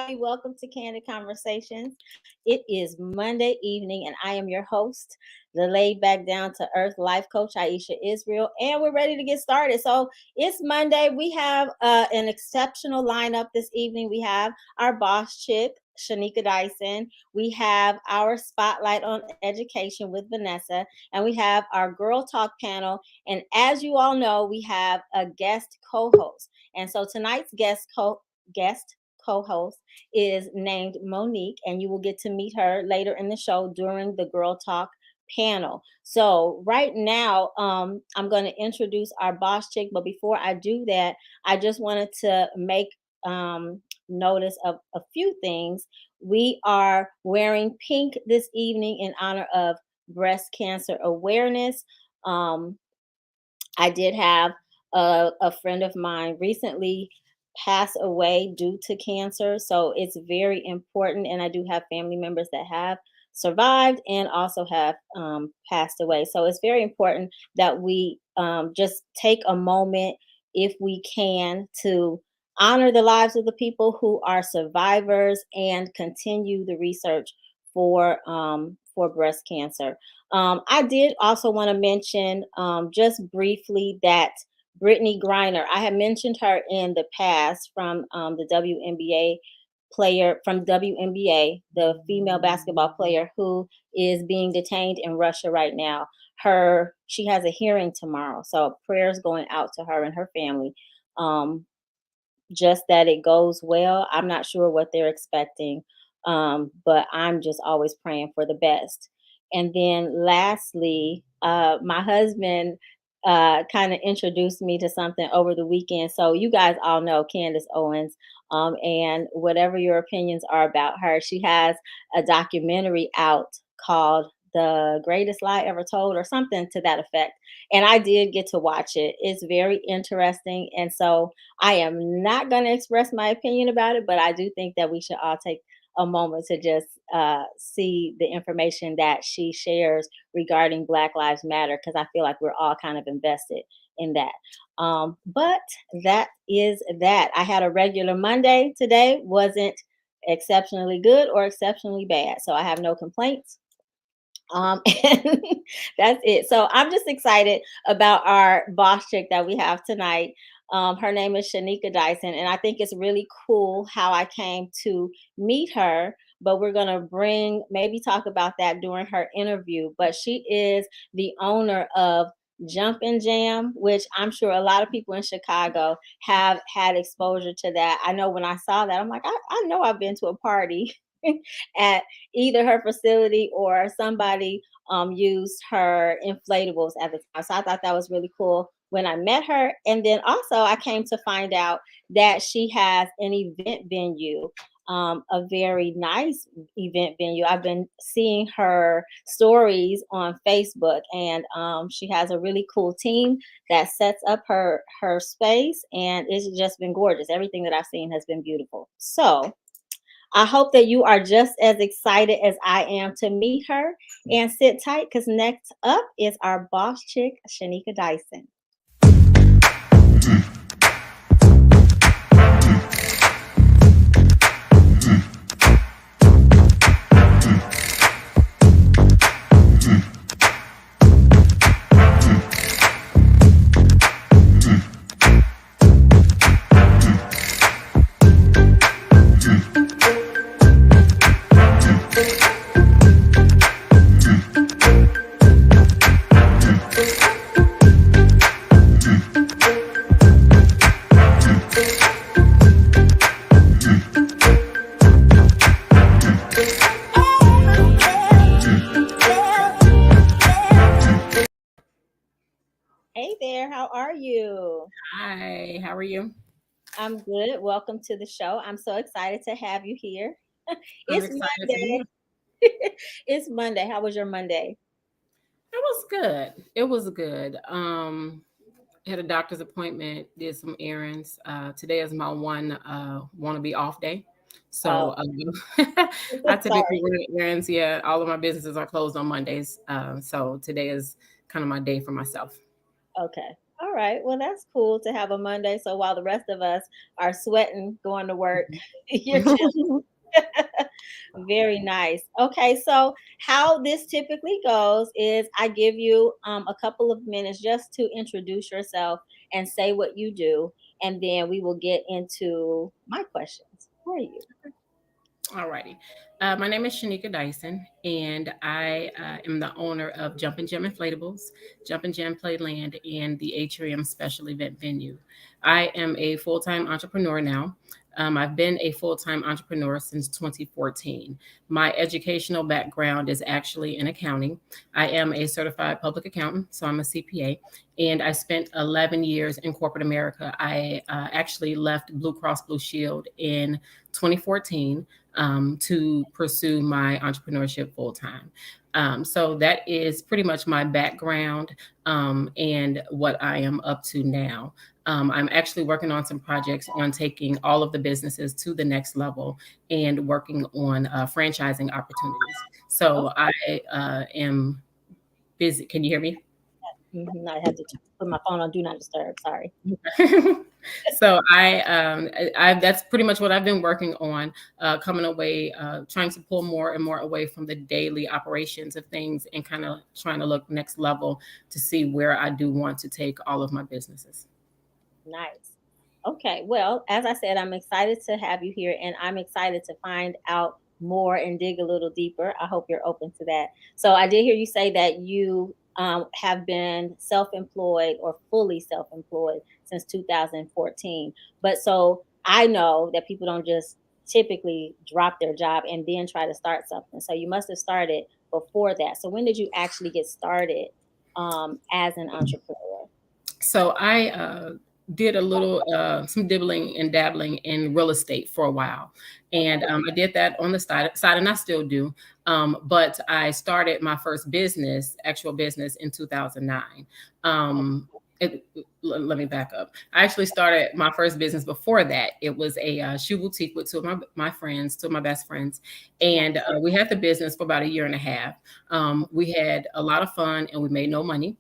everybody. Welcome to Candid Conversations. It is Monday evening, and I am your host, the laid back down to earth life coach, Aisha Israel, and we're ready to get started. So it's Monday. We have an exceptional lineup this evening. We have our boss chick, Shaneka Dyson. We have our spotlight on education with Vanessa, and we have our girl talk panel. And as you all know, we have a guest co-host. And so tonight's guest co-host is named Monique, and you will get to meet her later in the show during the Girl Talk panel. So right now, I'm going to introduce our boss chick, but before I do that, I just wanted to make notice of a few things. We are wearing pink this evening in honor of breast cancer awareness. Um, I did have a friend of mine recently pass away due to cancer. So it's very important. And I do have family members that have survived and also have passed away. So it's very important that we just take a moment, if we can, to honor the lives of the people who are survivors and continue the research for breast cancer. I did also want to mention just briefly that Brittany Griner, I had mentioned her in the past from the WNBA player, from WNBA, the female basketball player who is being detained in Russia right now. She has a hearing tomorrow, so prayers going out to her and her family. Just that it goes well. I'm not sure what they're expecting, but I'm just always praying for the best. And then lastly, my husband kind of introduced me to something over the weekend. So you guys all know Candace Owens, and whatever your opinions are about her, she has a documentary out called The Greatest Lie Ever Told, or something to that effect. And I did get to watch it. It's very interesting. And so I am not going to express my opinion about it, but I do think that we should all take a moment to just see the information that she shares regarding Black Lives Matter, because I feel like we're all kind of invested in that. But that is that. I had a regular Monday today, wasn't exceptionally good or exceptionally bad. So I have no complaints. And that's it. So I'm just excited about our boss chick that we have tonight. Her name is Shaneka Dyson, and I think it's really cool how I came to meet her. But we're gonna maybe talk about that during her interview. But she is the owner of Jump N Jam, which I'm sure a lot of people in Chicago have had exposure to that. I know when I saw that, I'm like, I know I've been to a party at either her facility or somebody used her inflatables at the time. So I thought that was really cool when I met her. And then also I came to find out that she has an event venue, a very nice event venue. I've been seeing her stories on Facebook, and she has a really cool team that sets up her space, and it's just been gorgeous. Everything that I've seen has been beautiful. So I hope that you are just as excited as I am to meet her, and sit tight, because next up is our boss chick, Shaneka Dyson. Hey there, how are you? Hi, how are you? I'm good. Welcome to the show. I'm so excited to have you here. I'm It's excited to be Monday. here. It's Monday. How was your Monday? It was good. It was good. Had a doctor's appointment, did some errands. Today is my one want to be off day. Oh, So I typically sorry. run errands. Yeah, all of my businesses are closed on Mondays. So today is kind of my day for myself. Okay. All right. Well, that's cool to have a Monday. So while the rest of us are sweating going to work, you're very nice. Okay, so how this typically goes is I give you a couple of minutes just to introduce yourself and say what you do, and then we will get into my questions for you. Alrighty. My name is Shaneka Dyson, and I am the owner of Jump N Jam Inflatables, Jump N Jam Playland, and the Atrium special event venue. I am a full time entrepreneur now. I've been a full time entrepreneur since 2014. My educational background is actually in accounting. I am a certified public accountant, so I'm a CPA, and I spent 11 years in corporate America. I actually left Blue Cross Blue Shield in 2014 to pursue my entrepreneurship full time. So that is pretty much my background and what I am up to now. I'm actually working on some projects on taking all of the businesses to the next level and working on franchising opportunities. So Okay. I am busy. Can you hear me? I had to put my phone on do not disturb. Sorry. So I that's pretty much what I've been working on, coming away, trying to pull more and more away from the daily operations of things and kind of trying to look next level to see where I do want to take all of my businesses. Nice. Okay. Well, as I said, I'm excited to have you here and I'm excited to find out more and dig a little deeper. I hope you're open to that. So, I did hear you say that you have been self employed or fully self employed since 2014. But so I know that people don't just typically drop their job and then try to start something. So, you must have started before that. So, when did you actually get started as an entrepreneur? So I did a little, some dibbling and dabbling in real estate for a while. And Okay. I did that on the side, and I still do. But I started my first business, actual business, in 2009. Um, it, Let me back up. I actually started my first business before that. It was a shoe boutique with two of my friends, two of my best friends. And Nice. we had the business for about a year and a half. We had a lot of fun and we made no money.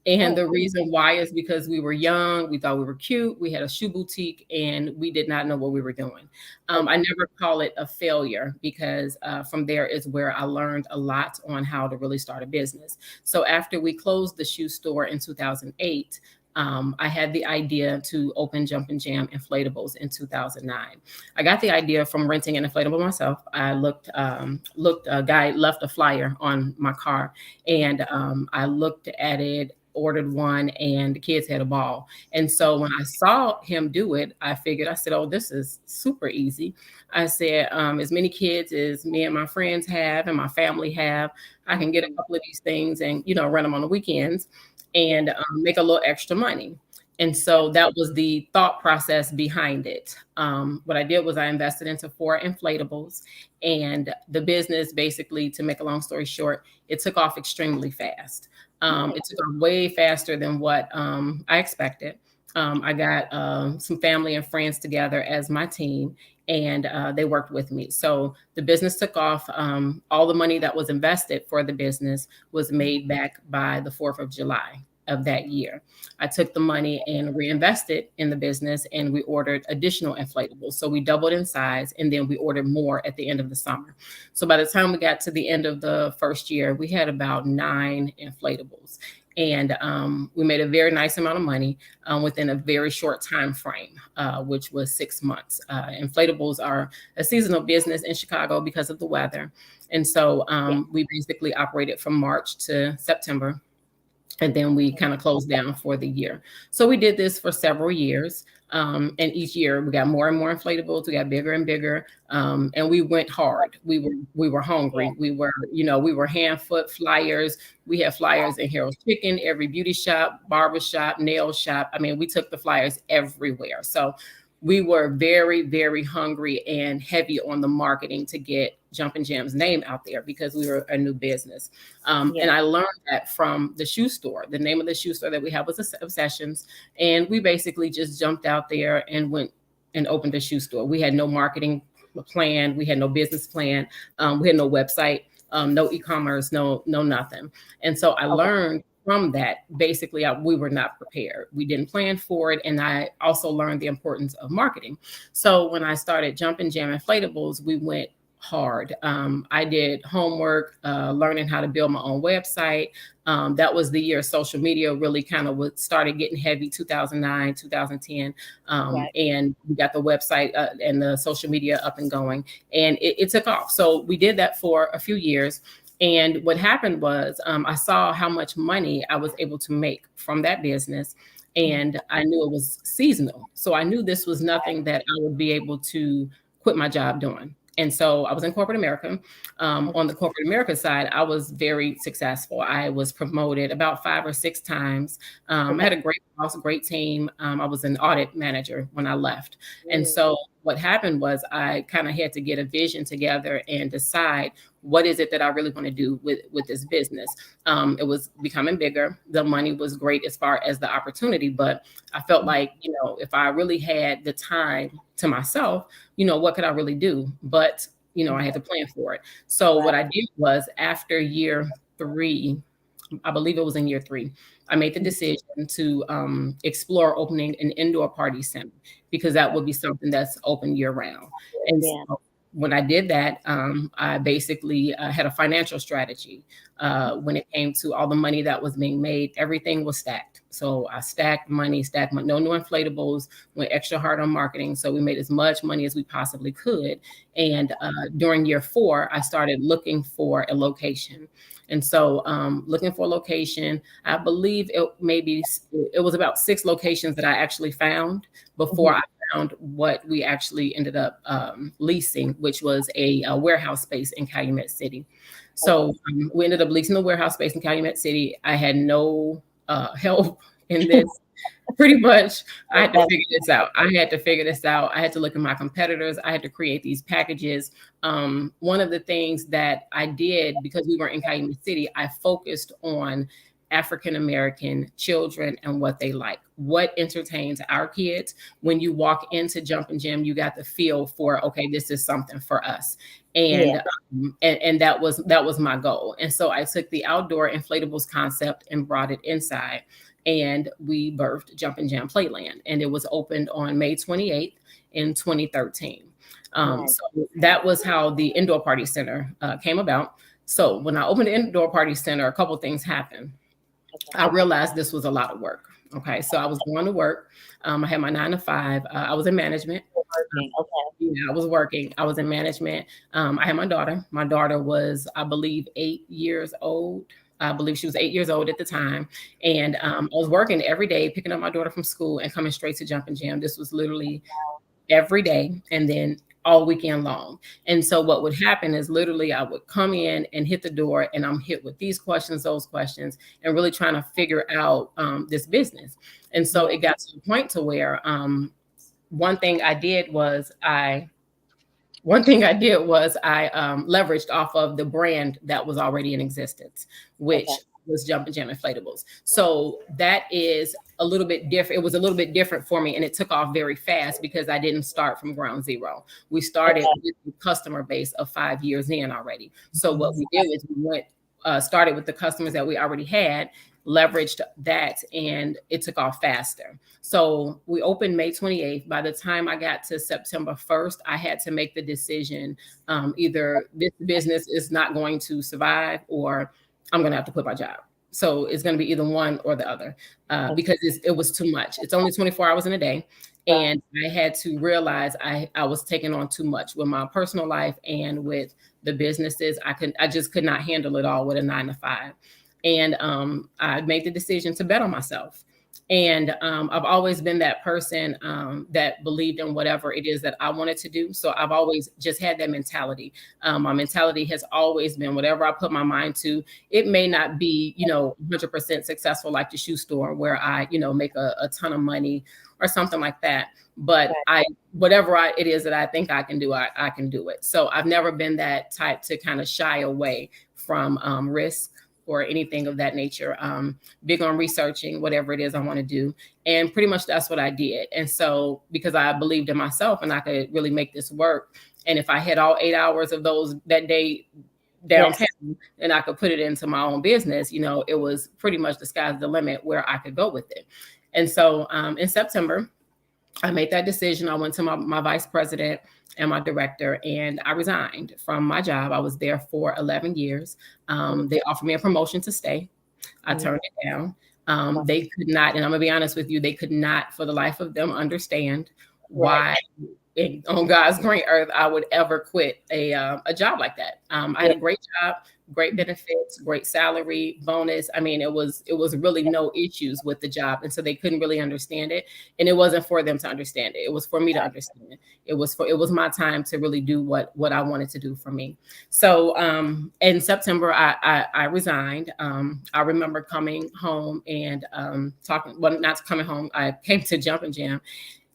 And Oh, the reason why is because we were young, we thought we were cute, we had a shoe boutique, and we did not know what we were doing. I okay. never call it a failure because from there is where I learned a lot on how to really start a business. So after we closed the shoe store in 2008, I had the idea to open Jump N Jam Inflatables in 2009. I got the idea from renting an inflatable myself. I looked. A guy left a flyer on my car, and I looked at it, ordered one, and the kids had a ball. And so when I saw him do it, I figured, I said, oh, this is super easy. I said, as many kids as me and my friends have and my family have, I can get a Mhm. couple of these things and, run them on the weekends Yeah. and make a little extra money. And so that was the thought process behind it. What I did was I invested into 4 inflatables, and the business, basically, to make a long story short, it took off extremely fast. Nice. It took off way faster than what I expected. I got some family and friends together as my team, and they worked with me. So the business took off. All the money that was invested for the business was made back by the 4th of July of that year. I took the money and reinvested in the business, and we ordered additional inflatables. So we doubled in size, and then we ordered more at the end of the summer. So by the time we got to the end of the first year, we had about 9 inflatables. And we made a very nice amount of money within a very short time frame, which was 6 months. Inflatables are a seasonal business in Chicago because of the weather. And so Yeah. we basically operated from March to September, and then we kind of closed down for the year. So we did this for several years. And each year we got more and more inflatables. We got bigger and bigger. And we went hard. We were Yeah. hungry. We were hand foot flyers. We had flyers in Harold's Chicken, every beauty shop, barber shop, nail shop. I mean, we took the flyers everywhere. So we were very, very hungry and heavy on the marketing to get Jump N Jam's name out there because we were a new business. Yeah. And I learned that from the shoe store. The name of the shoe store that we have was Obsessions. And we basically just jumped out there and went and opened a shoe store. We had no marketing plan. We had no business plan. We had no website, no e-commerce, no nothing. And so I Okay. learned from that, basically, we were not prepared. We didn't plan for it. And I also learned the importance of marketing. So when I started Jump N Jam Inflatables, we went hard. I did homework, learning how to build my own website. That was the year social media really kind of started getting heavy, 2009, 2010. Right. And we got the website and the social media up and going, and it took off. So we did that for a few years. And what happened was I saw how much money I was able to make from that business. And I knew it was seasonal. So I knew this was nothing that I would be able to quit my job doing. And so I was in corporate America. On the corporate America side, I was very successful. I was promoted about 5 or 6 times. I had a great boss, a great team. I was an audit manager when I left. And so what happened was I kind of had to get a vision together and decide what is it that I really want to do with this business. It was becoming bigger. The money was great as far as the opportunity, but I felt like, if I really had the time to myself, what could I really do? But, I had to plan for it. So what I did was after year 3, I believe it was in year 3, I made the decision to explore opening an indoor party center because that would be something that's open year round. And so when I did that, I basically had a financial strategy. When it came to all the money that was being made, everything was stacked. So I stacked money, no new inflatables, went extra hard on marketing. So we made as much money as we possibly could. And during year 4, I started looking for a location. And so looking for a location, I believe it was about 6 locations that I actually found before I found what we actually ended up leasing, which was a warehouse space in Calumet City. So we ended up leasing the warehouse space in Calumet City. I had no help in this. Pretty much, I had to figure this out. I had to look at my competitors. I had to create these packages. One of the things that I did, because we were in Calumet City, I focused on African-American children and what they like, what entertains our kids. When you walk into Jump N Jam, you got the feel for, okay, this is something for us. And that was my goal. And so I took the outdoor inflatables concept and brought it inside. And we birthed Jump N Jam Playland. And it was opened on May 28th in 2013. So that was how the indoor party center came about. So when I opened the indoor party center, a couple of things happened. I realized this was a lot of work. Okay, so I was going to work. I had my 9 to 5. I was in management. I was working. I was in management. I had my daughter. My daughter was, I believe, 8 years old. I believe she was 8 years old at the time. And I was working every day, picking up my daughter from school and coming straight to Jump N Jam. This was literally every day and then all weekend long. And so what would happen is literally I would come in and hit the door and I'm hit with these questions, those questions, and really trying to figure out this business. And so it got to the point to where one thing I did was I leveraged off of the brand that was already in existence, which was Jump N Jam Inflatables. So that is a little bit different. It was a little bit different for me, and it took off very fast because I didn't start from ground zero. We started with a customer base of 5 years in already. So what we did is we started with the customers that we already had, leveraged that, and it took off faster. So we opened May 28th. By the time I got to September 1st, I had to make the decision, either this business is not going to survive or I'm going to have to quit my job. So it's going to be either one or the other because it was too much. It's only 24 hours in a day. And I had to realize I was taking on too much with my personal life and with the businesses. I just could not handle it all with a 9 to 5. And I made the decision to bet on myself. And I've always been that person that believed in whatever it is that I wanted to do. So I've always just had that mentality. My mentality has always been whatever I put my mind to. It may not be, 100% successful like the shoe store where I, make a ton of money or something like that. But whatever it is that I think I can do, I can do it. So I've never been that type to kind of shy away from risk or anything of that nature. Big on researching whatever it is I want to do. And pretty much that's what I did. And so because I believed in myself and I could really make this work. And if I had all 8 hours of that day downtown, and I could put it into my own business, it was pretty much the sky's the limit where I could go with it. And so in September, I made that decision. I went to my vice president and my director, and I resigned from my job. I was there for 11 years. They offered me a promotion to stay. I turned it down. They could not, and I'm gonna be honest with you, they could not for the life of them understand why on God's green earth I would ever quit a job like that. I had a great job, great benefits, great salary, bonus. I mean, it was really no issues with the job, and so they couldn't really understand it. And it wasn't for them to understand it; it was for me to understand it. It was my time to really do what I wanted to do for me. So in September, I resigned. I remember coming home and talking. Well, not coming home. I came to Jump N Jam,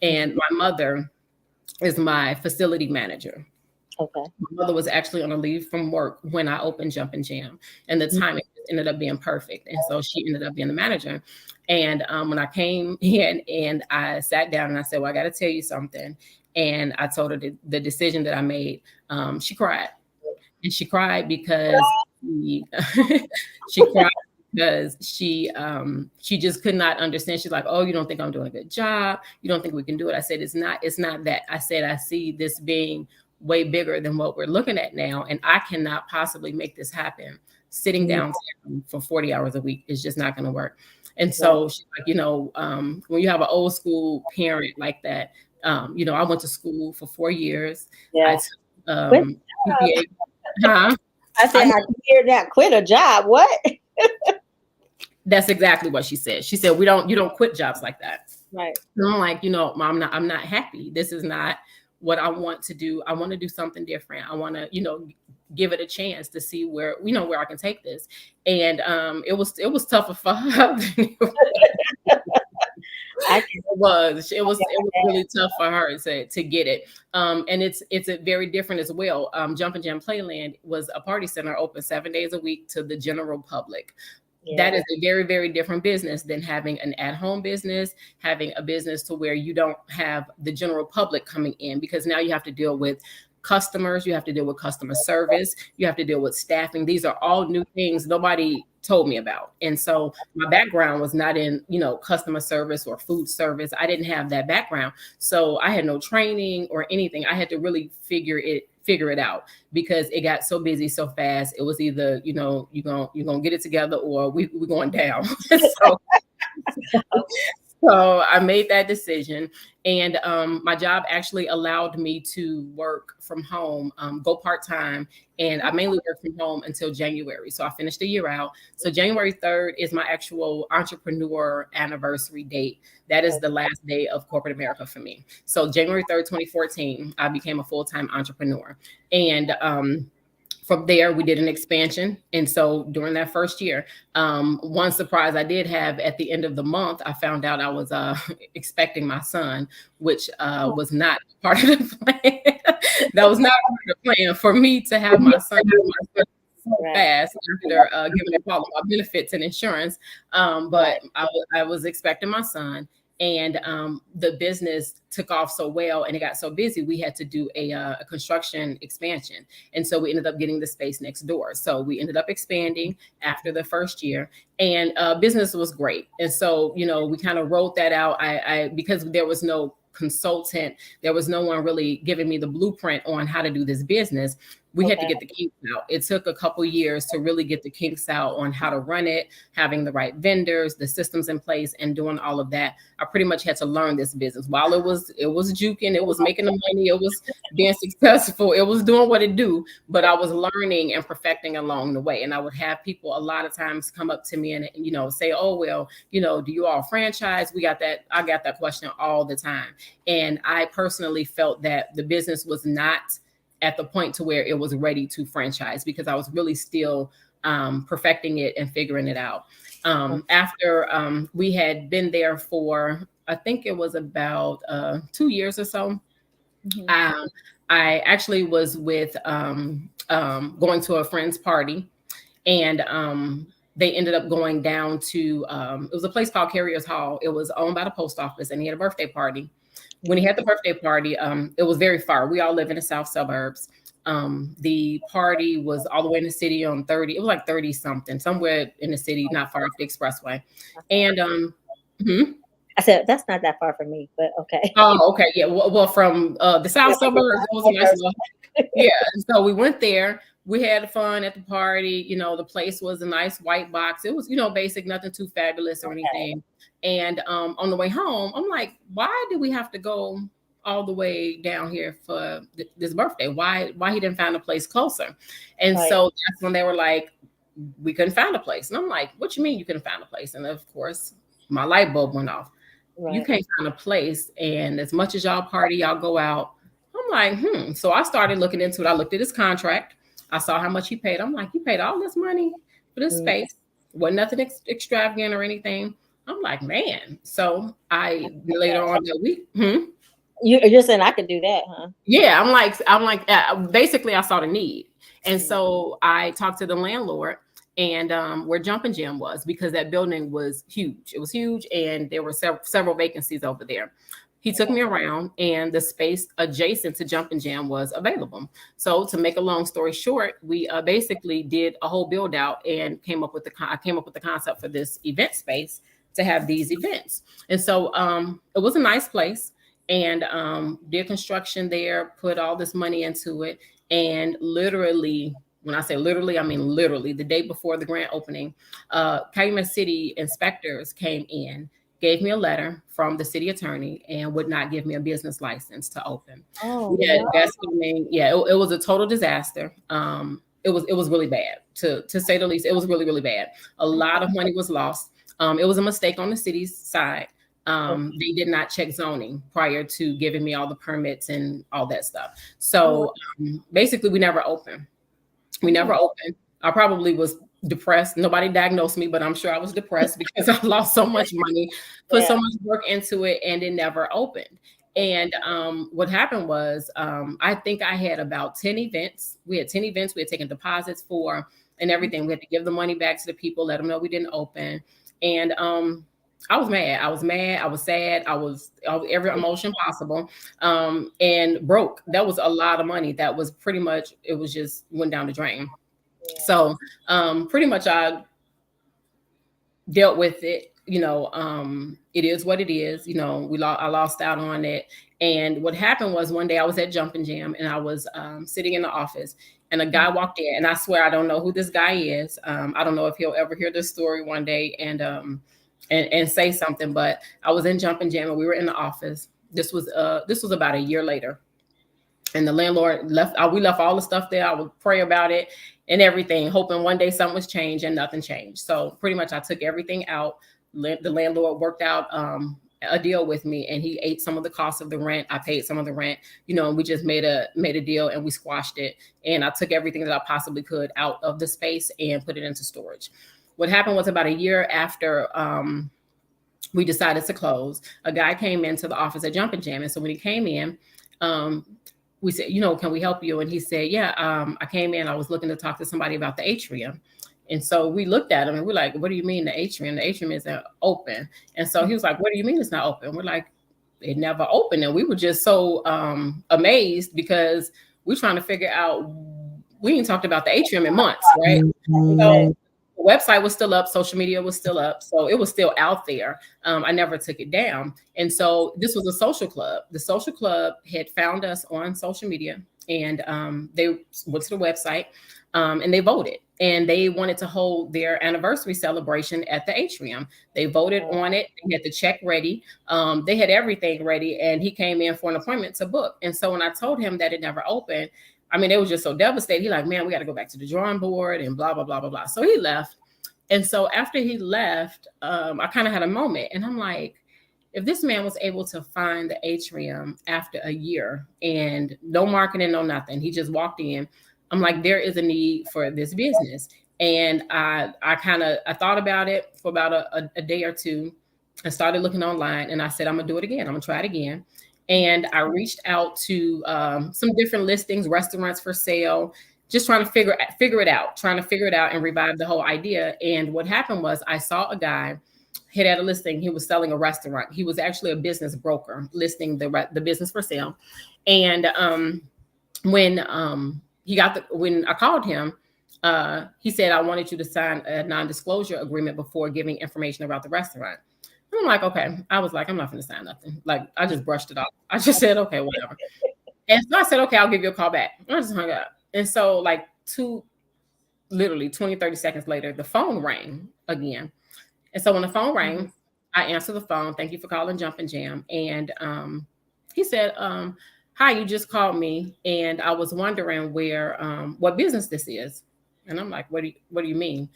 and my mother is my facility manager. Okay. My mother was actually on a leave from work when I opened Jump N Jam, and the timing ended up being perfect. And so she ended up being the manager. And when I came in and I sat down and I said, well, I got to tell you something. And I told her the decision that I made. She cried. And she cried because she cried because she just could not understand. She's like, oh, you don't think I'm doing a good job? You don't think we can do it? I said, it's not that. I said, I see this being way bigger than what we're looking at now. And I cannot possibly make this happen. Sitting down for 40 hours a week is just not going to work. And so she's like, when you have an old school parent like that, I went to school for 4 years. Yeah. I said, I can hear that. Quit a job. What? That's exactly what she said. She said, you don't quit jobs like that. Right. And I'm like, Mom, I'm not happy. This is not what I want to do. I want to do something different. I want to, give it a chance to see where I can take this. And it was tougher for her. It was really tough for her to get it. And it's a very different as well. Jump N Jam Playland was a party center open 7 days a week to the general public. That is a very, very different business than having an at-home business, having a business to where you don't have the general public coming in, because now you have to deal with customers, you have to deal with customer service, you have to deal with staffing. These are all new things nobody told me about. And so my background was not in, customer service or food service. I didn't have that background. So I had no training or anything. I had to really figure it out, because it got so busy so fast. It was either, you're gonna get it together or we're going down. So I made that decision, and my job actually allowed me to work from home, go part-time, and I mainly worked from home until January. So I finished the year out. So January 3rd is my actual entrepreneur anniversary date. That is the last day of corporate America for me. So January 3rd, 2014, I became a full-time entrepreneur. And from there, we did an expansion. And so during that first year, one surprise I did have at the end of the month, I found out I was expecting my son, which was not part of the plan. That was not part of the plan for me to have my son so fast after giving up all of my benefits and insurance. But I was expecting my son. And the business took off so well and it got so busy, we had to do a construction expansion. And so we ended up getting the space next door. So we ended up expanding after the first year, and business was great. And so, we kind of wrote that out. I because there was no consultant, there was no one really giving me the blueprint on how to do this business. We had to get the kinks out. It took a couple years to really get the kinks out on how to run it, having the right vendors, the systems in place, and doing all of that. I pretty much had to learn this business. While it was juking, it was making the money, it was being successful, it was doing what it do, but I was learning and perfecting along the way. And I would have people a lot of times come up to me and say, oh, well, do you all franchise? I got that question all the time. And I personally felt that the business was not at the point to where it was ready to franchise, because I was really still perfecting it and figuring it out. After we had been there for, I think it was about 2 years or so, I actually was with going to a friend's party, and they ended up going down to, it was a place called Carriers Hall. It was owned by the post office, and he had a birthday party. When he had the birthday party, it was very far. We all live in the South Suburbs. The party was all the way in the city on 30. It was like 30 something, somewhere in the city, not far off the expressway. And hmm? I said that's not that far from me, but okay. Oh, okay, yeah. Well, from the Yeah, south suburbs, it was a nice little, yeah. And so we went there. We had fun at the party. You know, the place was a nice white box. It was, basic, nothing too fabulous or okay, anything. And on the way home, I'm like, why do we have to go all the way down here for this birthday? Why he didn't find a place closer? And right, so that's when they were like, we couldn't find a place. And I'm like, what you mean you couldn't find a place? And of course, my light bulb went off. You right. can't find a place. And as much as y'all party, y'all go out. I'm like, So I started looking into it. I looked at his contract. I saw how much he paid. I'm like, you paid all this money for this Mm, space. Wasn't nothing extravagant or anything. I'm like, man. So I later on that week, you're saying I could do that, huh? yeah, basically I saw the need. And Mm. so I talked to the landlord and where Jump N Jam was, because that building was huge. It was huge and there were several vacancies over there. He took me around and the space adjacent to Jump N Jam was available. So to make a long story short, we basically did a whole build out and I came up with the concept for this event space to have these events. And so it was a nice place and did construction there, put all this money into it. And literally, when I say literally, I mean literally, the day before the grand opening, Calumet City inspectors came in, gave me a letter from the city attorney, and would not give me a business license to open. Oh We had no. gas coming. Yeah, it was a total disaster. It was really bad, to say the least. It was really, really bad. A lot of money was lost. It was a mistake on the city's side. They did not check zoning prior to giving me all the permits and all that stuff. Oh, So basically, we never opened. We never oh, opened. I probably was depressed. Nobody diagnosed me, but I'm sure I was depressed because I lost so much money, put yeah. so much work into it, and it never opened. And what happened was, I think I had about 10 events. We had 10 events we had taken deposits for and everything. We had to give the money back to the people, let them know we didn't open. And I was mad. I was mad. I was sad. I was every emotion possible, and broke. That was a lot of money. That was pretty much, it was just went down the drain. Yeah. So pretty much I dealt with it. It is what it is. I lost out on it. And what happened was one day I was at Jump N Jam and I was sitting in the office and a guy walked in, and I swear I don't know who this guy is. I don't know if he'll ever hear this story one day and say something, but I was in Jump N Jam and we were in the office. This was about a year later. And the landlord left, we left all the stuff there. I would pray about it and everything, hoping one day something was changed, and nothing changed. So pretty much I took everything out. The landlord worked out a deal with me, and he ate some of the cost of the rent. I paid some of the rent, and we just made a deal and we squashed it. And I took everything that I possibly could out of the space and put it into storage. What happened was about a year after we decided to close, a guy came into the office at Jump N Jam. And so when he came in, we said, can we help you? And he said, yeah, I came in, I was looking to talk to somebody about the Atrium. And so we looked at him and we're like, what do you mean the Atrium? The Atrium isn't open. And so he was like, what do you mean it's not open? We're like, it never opened. And we were just so amazed because we're trying to figure out, we ain't talked about the Atrium in months, right? So the website was still up, social media was still up, so it was still out there. I never took it down. And so this was a social club. The social club had found us on social media, and they went to the website and they voted. And they wanted to hold their anniversary celebration at the Atrium. They voted on it. They had the check ready. They had everything ready. And he came in for an appointment to book. And so when I told him that it never opened, I mean, it was just so devastated. He like, man, we got to go back to the drawing board and blah, blah, blah, blah, blah. So he left. And so after he left, I kind of had a moment. And I'm like, if this man was able to find the Atrium after a year and no marketing, no nothing, he just walked in. I'm like, there is a need for this business. And I thought about it for about a day or two. I started looking online and I said, I'm going to do it again. I'm going to try it again. And I reached out to some different listings, restaurants for sale, just trying to figure it out and revive the whole idea. And what happened was I saw a guy had a listing. He was selling a restaurant. He was actually a business broker listing the business for sale. And when when I called him, he said, I wanted you to sign a non-disclosure agreement before giving information about the restaurant. I'm like, okay. I was like, I'm not going to sign nothing. Like, I just brushed it off. I just said, okay, whatever. And so I said, okay, I'll give you a call back. I just hung up. And so like literally 20, 30 seconds later, the phone rang again. And so when the phone rang, I answered the phone. Thank you for calling Jump N Jam. And he said, hi, you just called me. And I was wondering what business this is. And I'm like, what do you mean?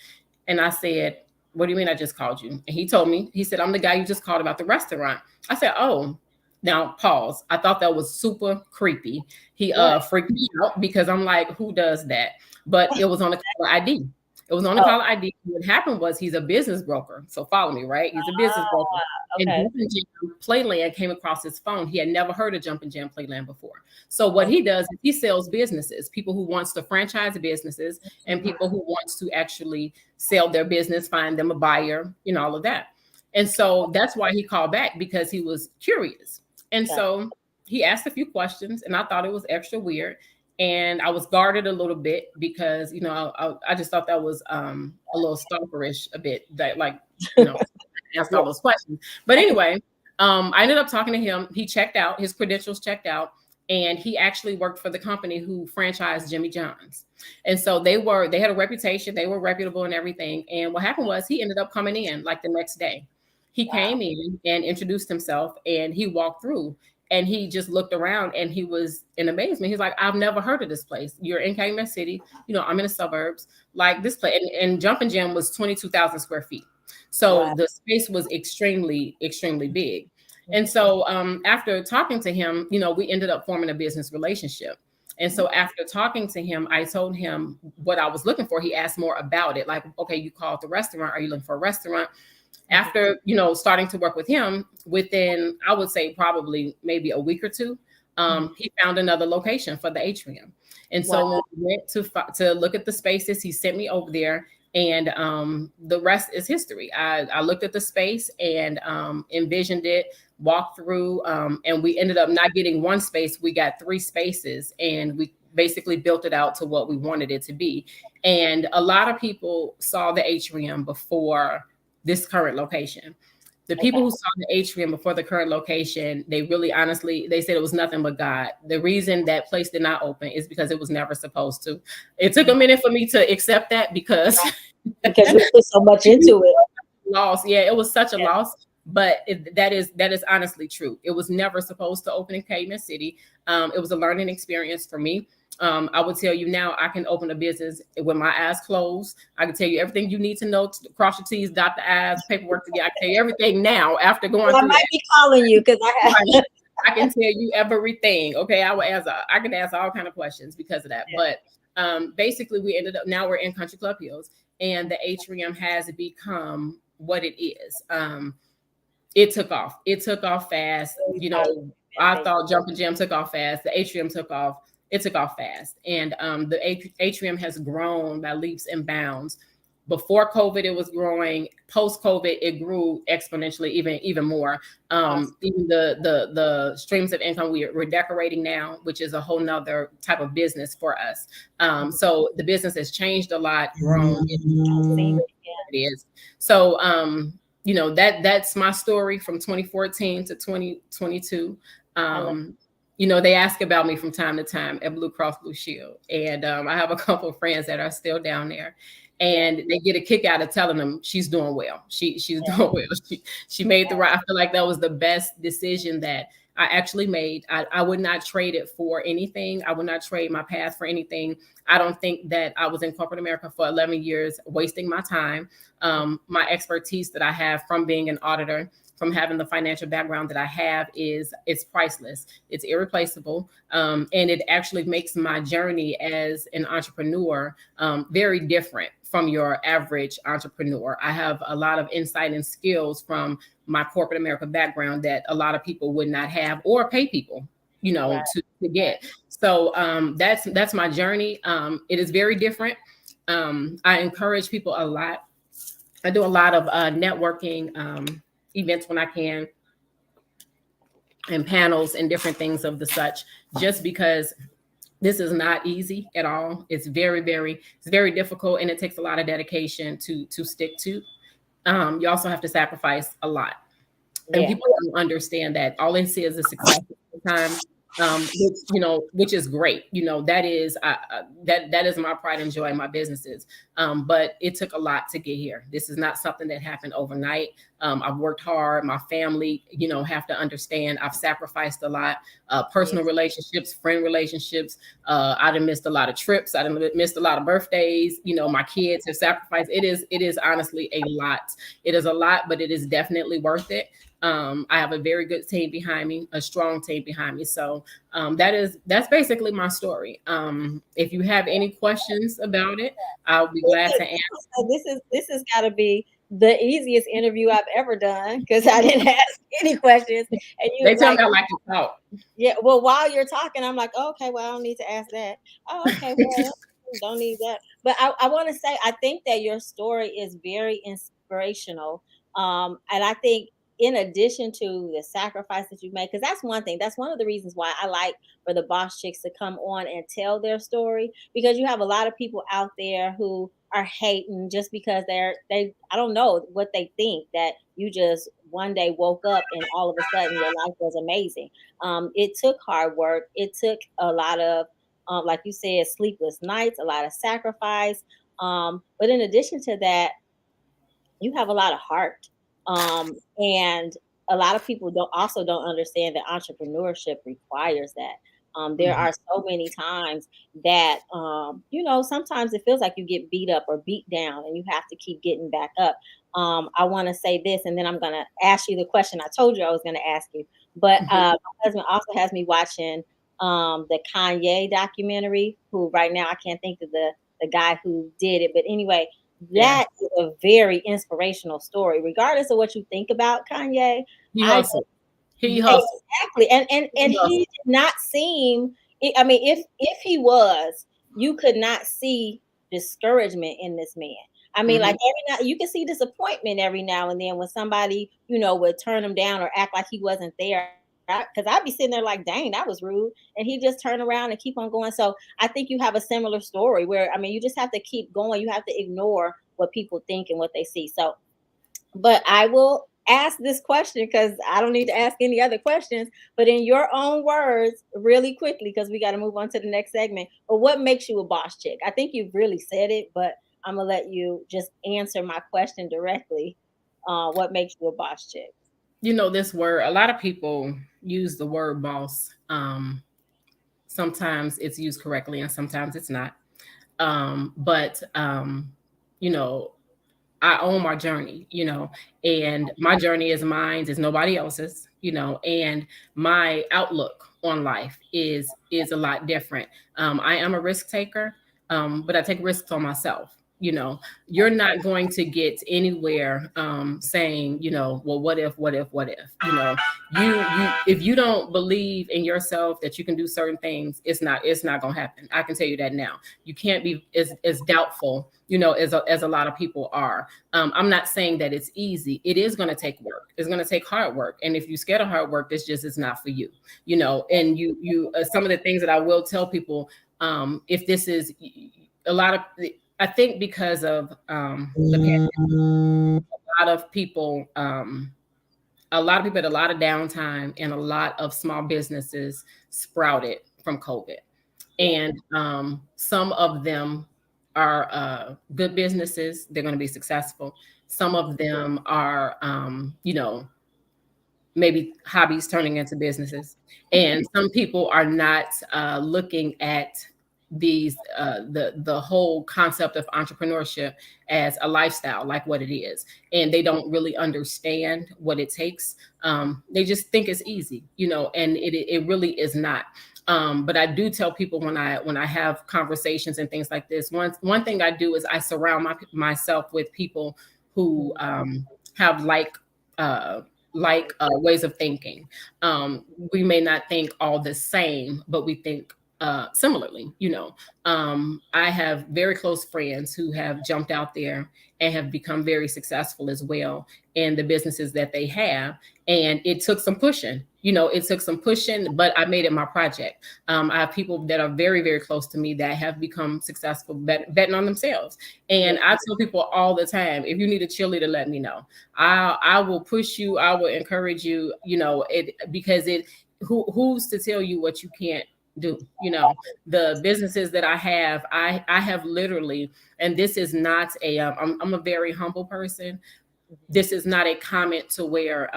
And I said, what do you mean I just called you? And he told me, he said, I'm the guy you just called about the restaurant. I said, oh, now pause. I thought that was super creepy. He freaked me out because I'm like, who does that? But it was on the caller ID. It was on the caller ID. What happened was he's a business broker. So follow me, right? He's a business broker. Okay. And Jump N Jam Playland came across his phone. He had never heard of Jump N Jam Playland before. So what he does is he sells businesses, people who wants to franchise businesses and people who wants to actually sell their business, find them a buyer, all of that. And so that's why he called back, because he was curious. And so he asked a few questions and I thought it was extra weird. And I was guarded a little bit because, I just thought that was a little stalkerish a bit, that asked all those questions. But anyway, I ended up talking to him. He checked out, his credentials checked out, and he actually worked for the company who franchised Jimmy John's. And so they had a reputation, they were reputable and everything. And what happened was he ended up coming in like the next day. He came in and introduced himself and he walked through. And he just looked around and he was in amazement. He's like, I've never heard of this place. You're in Calumet City. I'm in the suburbs. Like this place. And Jump N Jam was 22,000 square feet. So the space was extremely, extremely big. And so after talking to him, we ended up forming a business relationship. And so after talking to him, I told him what I was looking for. He asked more about it. Like, okay, you called the restaurant. Are you looking for a restaurant? After, starting to work with him, within, I would say probably maybe a week or two, he found another location for the Atrium. And so when we went to look at the spaces, he sent me over there, and the rest is history. I looked at the space and envisioned it, walked through, and we ended up not getting one space. We got 3 spaces, and we basically built it out to what we wanted it to be. And a lot of people saw the Atrium before this current location. The people who saw the Atrium before the current location, they really honestly, they said it was nothing but God. The reason that place did not open is because it was never supposed to. It took a minute for me to accept that because we put so much into it. Loss. Yeah, it was such a loss. But that is honestly true. It was never supposed to open in Calumet City. It was a learning experience for me. I would tell you now, I can open a business with my eyes closed. I can tell you everything you need to know, to cross your T's, dot the I's, paperwork together. I can tell you everything now after going through. I might be calling you because I can tell you everything. Okay, I can ask all kind of questions because of that. Yeah. But basically, we ended up, now we're in Country Club Hills, and the Atrium has become what it is. It took off. It took off fast. I thought Jump N Jam took off fast. The Atrium took off. It took off fast. And the Atrium has grown by leaps and bounds. Before COVID, it was growing. Post-COVID, it grew exponentially, even more. Even the streams of income we're decorating now, which is a whole nother type of business for us. So the business has changed a lot, grown. It is. So, that's my story from 2014 to 2022. They ask about me from time to time at Blue Cross Blue Shield. And I have a couple of friends that are still down there. And they get a kick out of telling them she's doing well. She's doing well. She made the right. I feel like that was the best decision that I actually made. I would not trade it for anything. I would not trade my path for anything. I don't think that I was in corporate America for 11 years, wasting my time. My expertise that I have from being an auditor, from having the financial background that I have, it's priceless. It's irreplaceable. And it actually makes my journey as an entrepreneur very different from your average entrepreneur. I have a lot of insight and skills from my corporate America background that a lot of people would not have or pay people, to get. So that's my journey. It is very different. I encourage people a lot. I do a lot of networking events when I can, and panels and different things of the such, just because This is not easy at all. It's it's very difficult, and it takes a lot of dedication to stick to. You also have to sacrifice a lot, and Yeah. people don't understand that. All they see is the success sometimes, which which is great. That is that is my pride and joy in my businesses. But it took a lot to get here. This is not something that happened overnight. I've worked hard. My family, have to understand. I've sacrificed a lot. Personal Yes. relationships, friend relationships. I done missed a lot of trips. I done missed a lot of birthdays. My kids have sacrificed. It is honestly a lot. It is a lot, but it is definitely worth it. I have a very good team behind me, a strong team behind me. So that's basically my story. If you have any questions about it, I'll be glad to answer. This has got to be the easiest interview I've ever done because I didn't ask any questions, and They you tell like, me I like to talk. yeah. Well, while you're talking, I'm like, oh, okay, well, I don't need to ask that. Oh, okay, well, don't need that. But I want to say, I think that your story is very inspirational. And I think in addition to the sacrifice that you made, because that's one thing, that's one of the reasons why I like for the boss chicks to come on and tell their story, because you have a lot of people out there who are hating just because they I don't know what they think, that you just one day woke up and all of a sudden your life was amazing. It took hard work. It took a lot of, like you said, sleepless nights, a lot of sacrifice. But in addition to that, you have a lot of heart. And a lot of people don't understand that entrepreneurship requires that. There Mhm. are so many times that sometimes it feels like you get beat up or beat down and you have to keep getting back up. I want to say this, and then I'm going to ask you the question I told you I was going to ask you. But my husband also has me watching the Kanye documentary, who right now I can't think of the guy who did it. But anyway, Yeah, that is a very inspirational story. Regardless of what you think about Kanye, he I just hustled. He hustled. exactly, and He he hustled. did not seem. I mean, if he was, you could not see discouragement in this man. I mean, like Mhm. every now you can see disappointment every now and then when somebody would turn him down or act like he wasn't there. Because I'd be sitting there like, dang, that was rude, and he just turn around and keep on going. So I think you have a similar story where, I mean, you just have to keep going. You have to ignore what people think and what they see. So, but I will ask this question because I don't need to ask any other questions. But in your own words, really quickly, because we got to move on to the next segment. But what makes you a boss chick? I think you've really said it, but I'm gonna let you just answer my question directly. What makes you a boss chick? This word, a lot of people use the word boss. Sometimes it's used correctly and sometimes it's not. But you know, I own my journey, and my journey is mine, is nobody else's, and my outlook on life is a lot different. I am a risk taker, but I take risks on myself. You're not going to get anywhere saying, well, what if, if you don't believe in yourself that you can do certain things, it's not going to happen. I can tell you that now. You can't be as doubtful, as a lot of people are. I'm not saying that it's easy. It is going to take work. It's going to take hard work. And if you're scared of hard work, this just is not for you. And you some of the things that I will tell people, if this is a lot of, I think because of the pandemic, a lot of people, had a lot of downtime, and a lot of small businesses sprouted from COVID. Yeah. And some of them are good businesses. They're going to be successful. Some of them are, maybe hobbies turning into businesses. And some people are not looking at the whole concept of entrepreneurship as a lifestyle, like what it is, and they don't really understand what it takes. They just think it's easy, and it really is not. But I do tell people when I have conversations and things like this, one thing I do is I surround myself with people who have uh, ways of thinking. We may not think all the same, but we think similarly. I have very close friends who have jumped out there and have become very successful as well in the businesses that they have. And it took some pushing. It took some pushing, but I made it my project. I have people that are very, very close to me that have become successful betting on themselves. And I tell people all the time, if you need a cheerleader, let me know. I will push you. I will encourage you. Because who's to tell you what you can't do? The businesses that I have literally, and this is not I'm a very humble person. This is not a comment to where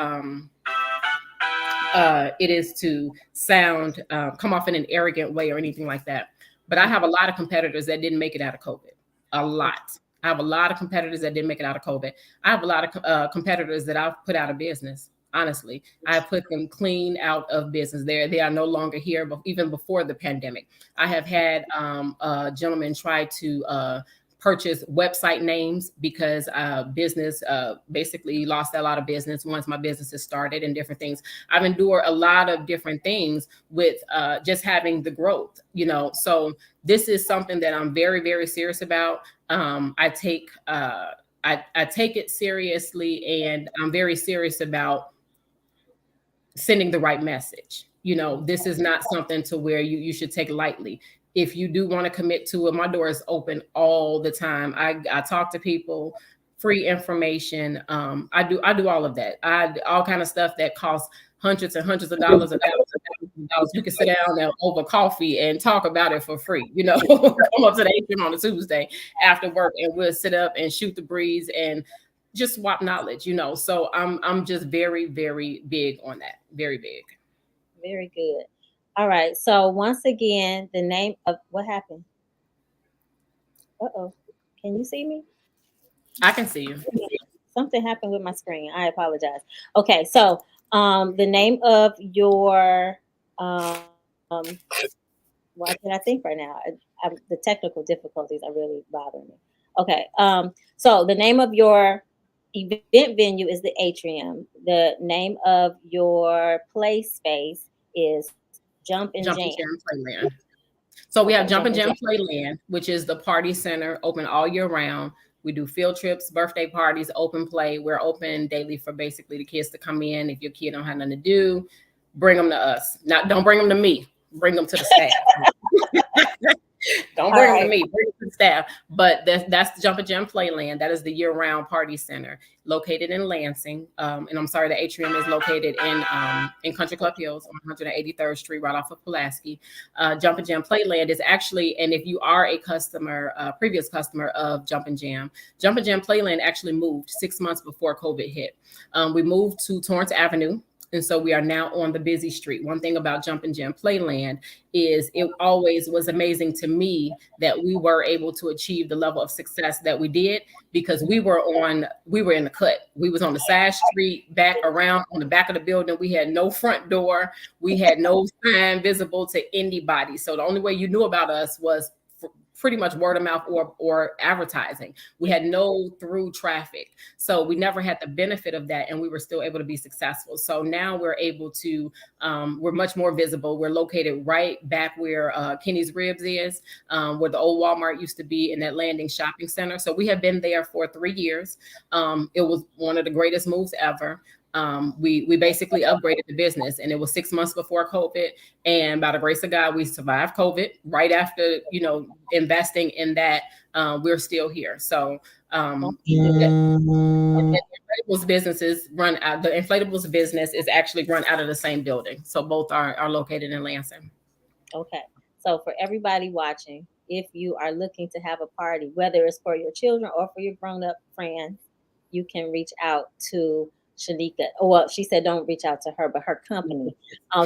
it is to sound come off in an arrogant way or anything like that. But I have a lot of competitors that didn't make it out of COVID. A lot. I have a lot of competitors that didn't make it out of COVID. I have a lot of competitors that I've put out of business. Honestly, I put them clean out of business. They are no longer here, but even before the pandemic, I have had a gentleman try to purchase website names because business basically lost a lot of business once my businesses started and different things. I've endured a lot of different things with just having the growth, So this is something that I'm very, very serious about. I take it seriously, and I'm very serious about sending the right message. This is not something to where you should take lightly. If you do want to commit to it, my door is open all the time. I talk to people, free information. I do all of that. All kind of stuff that costs hundreds and hundreds of dollars and thousands of dollars. We can sit down over coffee and talk about it for free. Come up to the Atrium on a Tuesday after work, and we'll sit up and shoot the breeze and just swap knowledge. So I'm just very, very big on that. Very big. Very good. All right. So once again, the name of what happened? Uh-oh. Can you see me? I can see you. Something happened with my screen. I apologize. Okay. So the name of your why can I think right now? The technical difficulties are really bothering me. Okay. So the name of your event venue is the Atrium. The name of your play space is Jump and Jump Jam. N Jam Playland. So we Okay, have Jump Jump N and Jam Jam. Playland, which is the party center, open all year round. We do field trips, birthday parties, open play. We're open daily for basically the kids to come in. If your kid don't have nothing to do, bring them to us. Don't bring them to me. Bring them to the staff. Don't bring them to me, bring them to the staff. But that's the Jump N Jam Playland. That is the year-round party center located in Lansing. And I'm sorry, the Atrium is located in Country Club Hills on 183rd Street, right off of Pulaski. Jump N Jam Playland is actually, and if you are a customer, previous customer of Jump N Jam Playland actually moved 6 months before COVID hit. We moved to Torrance Avenue. And so we are now on the busy street. One thing about Jump N Jam Playland is it always was amazing to me that we were able to achieve the level of success that we did because we were in the cut. We was on the side street, back around on the back of the building. We had no front door. We had no sign visible to anybody. So the only way you knew about us was pretty much word of mouth or advertising. We had no through traffic. So we never had the benefit of that, and we were still able to be successful. So now we're able to, we're much more visible. We're located right back where Kenny's Ribs is, where the old Walmart used to be in that Landing Shopping Center. So we have been there for 3 years. It was one of the greatest moves ever. We basically upgraded the business, and it was 6 months before COVID. And by the grace of God, we survived COVID. Right after, investing in that, we're still here. So the inflatables businesses run out. The inflatables business is actually run out of the same building. So both are located in Lansing. Okay. So for everybody watching, if you are looking to have a party, whether it's for your children or for your grown-up friends, you can reach out to Shaneka. Well, she said don't reach out to her, but her company.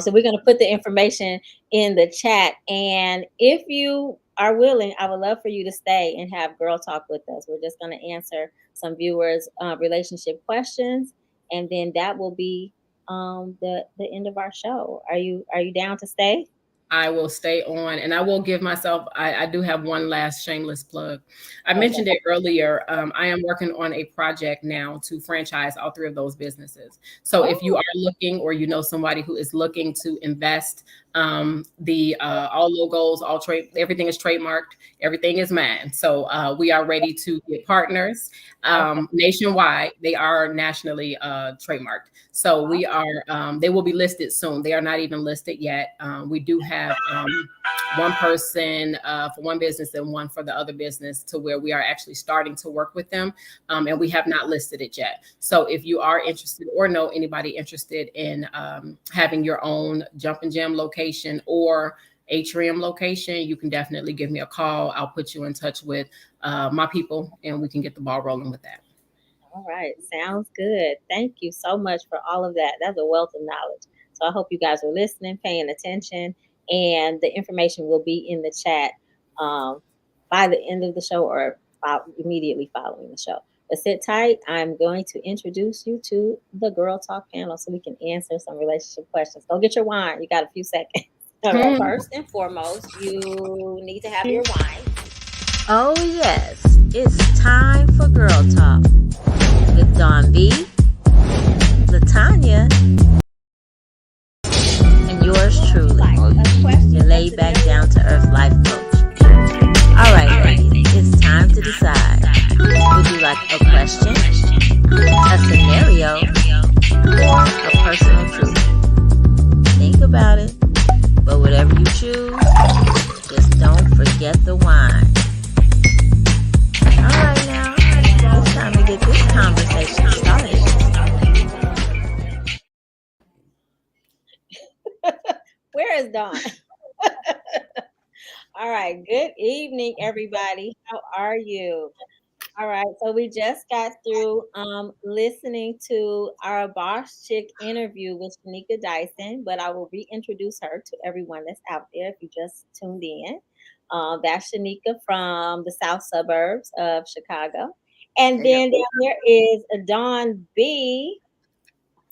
So we're going to put the information in the chat. And if you are willing, I would love for you to stay and have Girl Talk with us. We're just going to answer some viewers' relationship questions, and then that will be the end of our show. Are you down to stay? I will stay on, and I will give myself, I do have one last shameless plug. I Okay. mentioned it earlier. I am working on a project now to franchise all three of those businesses. So if you Oh, are looking, or you know somebody who is looking to invest, the all logos, all trade, everything is trademarked, everything is mine. So we are ready to get partners okay. nationwide. They are nationally trademarked. So we are, they will be listed soon. They are not even listed yet. We do have one person for one business and one for the other business, to where we are actually starting to work with them. And we have not listed it yet. So if you are interested, or know anybody interested in having your own Jump N Jam location or Atrium location, you can definitely give me a call. I'll put you in touch with my people, and we can get the ball rolling with that. All right, sounds good. Thank you so much for all of that. That's a wealth of knowledge. So I hope you guys are listening, paying attention, and the information will be in the chat um, by the end of the show, or immediately following the show. But sit tight. I'm going to introduce you to the Girl Talk panel so we can answer some relationship questions. Go get your wine. You got a few seconds. All right. First and foremost, you need to have your wine. Oh, yes, it's time for Girl Talk with Dawn B, LaTanya, and yours truly, your laid back, down to earth life coach. All right, ladies, it's time to decide. Would you like a question, a scenario, or a personal truth? Think about it, but whatever you choose, just don't forget the wine. All right, now it's time to get this conversation started. Where is Dawn? All right. Good evening, everybody. How are you? All right. So we just got through listening to our Boss Chick interview with Shaneka Dyson, but I will reintroduce her to everyone that's out there if you just tuned in. That's Shaneka from the South Suburbs of Chicago. And Hey, then down there is Dawn B,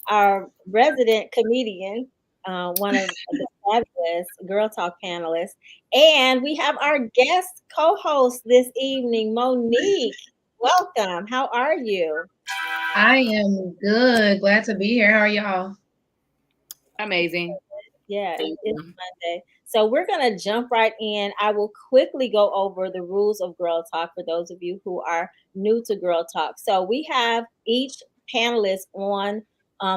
our resident comedian, one of the fabulous Girl Talk panelists. And we have our guest co host this evening, Monique. Welcome. How are you? I am good. Glad to be here. How are y'all? Amazing. Yeah, Thank it's you. Monday. So we're going to jump right in. I will quickly go over the rules of Girl Talk for those of you who are new to Girl Talk. So we have each panelist on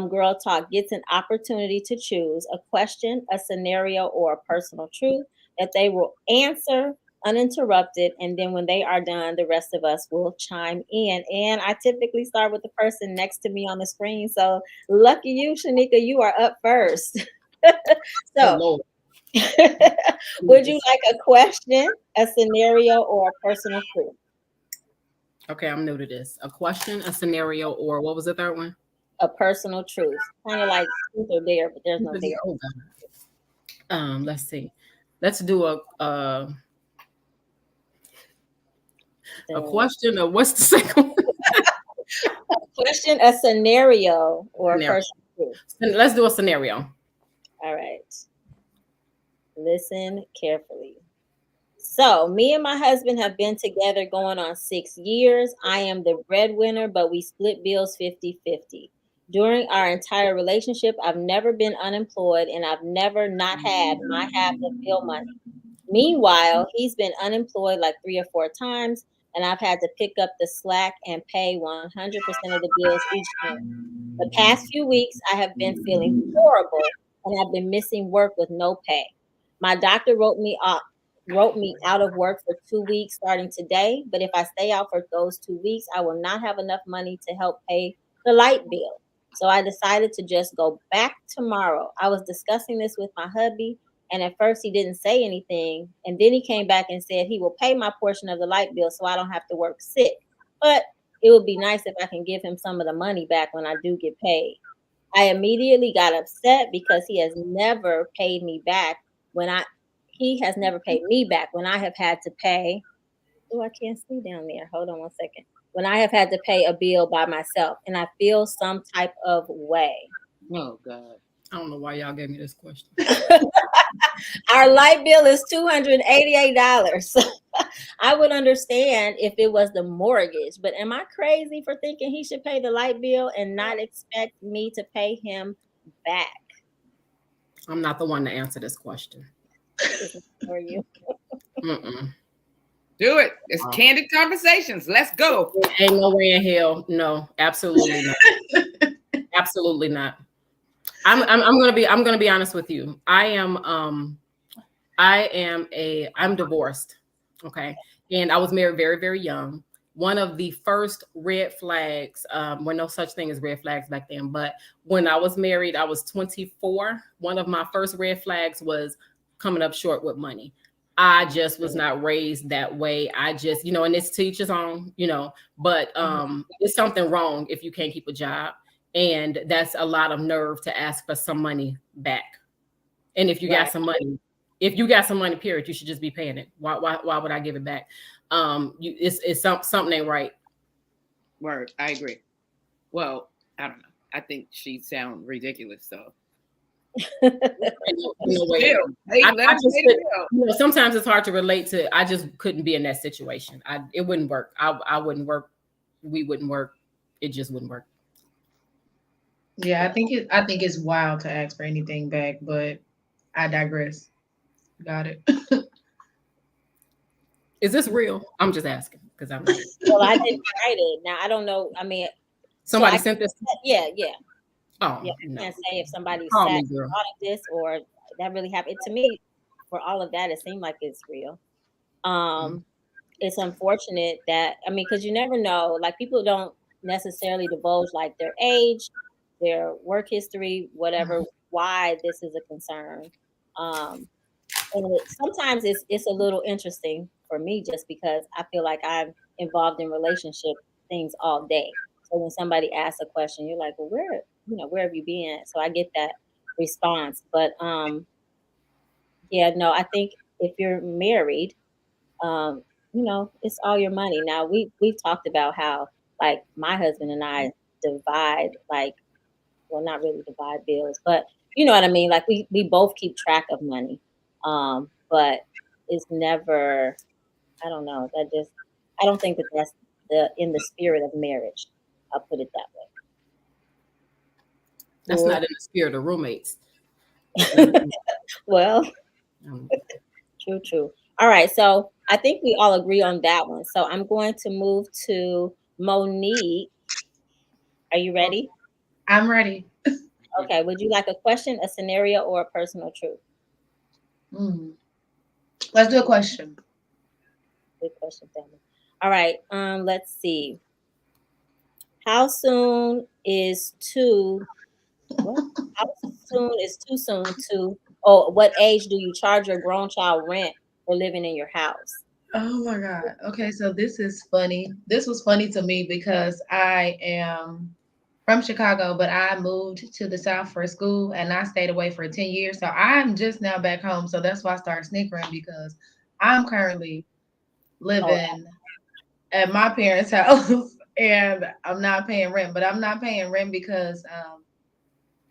Girl Talk gets an opportunity to choose a question, a scenario, or a personal truth that they will answer uninterrupted. And then when they are done, the rest of us will chime in. And I typically start with the person next to me on the screen. So lucky you, Shanika, you are up first. Oh So, Lord. would you like a question, a scenario, or a personal truth? Okay, I'm new to this. A question, a scenario, or what was the third one? A personal truth. Kind of like truth or dare, but there's no dare. Oh God. Let's see. Let's do a The question of what's the second one? question, a scenario, or a Scenario. personal truth. Let's do a scenario. All right. Listen carefully. So, me and my husband have been together going on 6 years. I am the breadwinner, but we split bills 50-50. During our entire relationship, I've never been unemployed and I've never not had my half of bill money. Meanwhile, he's been unemployed like 3 or 4 times, and I've had to pick up the slack and pay 100% of the bills each month. The past few weeks, I have been feeling horrible and I've been missing work with no pay. My doctor wrote me out of work for 2 weeks starting today, but if I stay out for those 2 weeks, I will not have enough money to help pay the light bill. So I decided to just go back tomorrow. I was discussing this with my hubby, and at first he didn't say anything, and then he came back and said he will pay my portion of the light bill so I don't have to work sick. But it would be nice if I can give him some of the money back when I do get paid. I immediately got upset because he has never paid me back when I have had to pay. Oh, I can't see down there. Hold on one second. When I have had to pay a bill by myself and I feel some type of way. Oh God. I don't know why y'all gave me this question. Our light bill is $288. I would understand if it was the mortgage, but am I crazy for thinking he should pay the light bill and not expect me to pay him back? I'm not the one to answer this question. This is for you. Do it. It's Candid Conversations. Let's go. Ain't no way in hell. No, absolutely not. Absolutely not. I'm gonna be honest with you. I'm divorced. Okay. And I was married very, very young. One of the first red flags, well, no such thing as red flags back then, but when I was married, I was 24. One of my first red flags was coming up short with money. I just was not raised that way. I just, and it's to each his own, but it's something wrong if you can't keep a job. And that's a lot of nerve to ask for some money back. And if you got some money, period, you should just be paying it. Why would I give it back? It's something ain't right. Word, I agree. Well, I don't know. I think she sounds ridiculous, though. Sometimes it's hard to relate to. I just couldn't be in that situation. It wouldn't work. I wouldn't work. We wouldn't work. It just wouldn't work. Yeah, I think it's wild to ask for anything back, but I digress. Got it. Is this real? I'm just asking because I'm. Well, I didn't write it. Now I don't know. I mean, somebody sent this. Yeah. Oh, yeah. I can't say if somebody Call sat me, girl. thought of this or that really happened. To me, for all of that, it seemed like it's real. It's unfortunate that because you never know. Like people don't necessarily divulge like their age, their work history, whatever. Why this is a concern. And sometimes it's a little interesting for me just because I feel like I'm involved in relationship things all day. So when somebody asks a question, you're like, well, where have you been? So I get that response. But I think if you're married, it's all your money. Now we've talked about how like my husband and I divide not really divide bills, but you know what I mean? Like we both keep track of money. But it's never, I don't know, I don't think that that's in the spirit of marriage. I'll put it that way. That's not in the spirit of roommates. Well, true. All right. So I think we all agree on that one. So I'm going to move to Monique. Are you ready? I'm ready. Okay. Would you like a question, a scenario, or a personal truth? Let's do a question. Good question, family. All right. Let's see. How soon is too soon to? Oh, what age do you charge your grown child rent for living in your house? Oh my God. Okay, so this is funny. This was funny to me because I am from Chicago, but I moved to the South for school and I stayed away for 10 years. So I'm just now back home. So that's why I started snickering because I'm currently living at my parents' house and I'm not paying rent, but I'm not paying rent because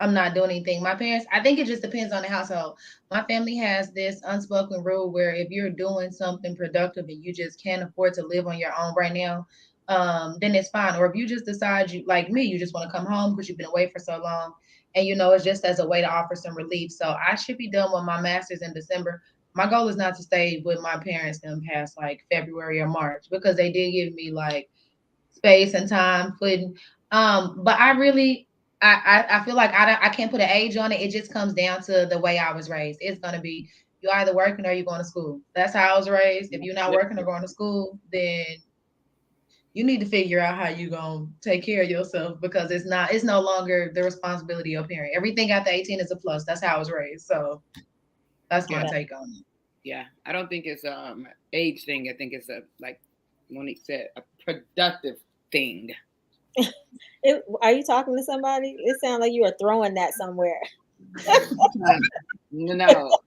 I'm not doing anything. My parents, I think it just depends on the household. My family has this unspoken rule where if you're doing something productive and you just can't afford to live on your own right now, then it's fine. Or if you just decide you, like me, you just want to come home because you've been away for so long and it's just as a way to offer some relief. So I should be done with my master's in December. My goal is not to stay with my parents in past like February or March because they did give me like space and time footing. But I really, I feel like I can't put an age on it. It just comes down to the way I was raised. It's going to be you either working or you're going to school. That's how I was raised. If you're not working or going to school, then you need to figure out how you're going to take care of yourself because it's no longer the responsibility of a parent. Everything after 18 is a plus. That's how I was raised. So that's my take on it. Yeah, I don't think it's age thing. I think it's like Monique said, a productive thing. Are you talking to somebody? It sounds like you are throwing that somewhere. No,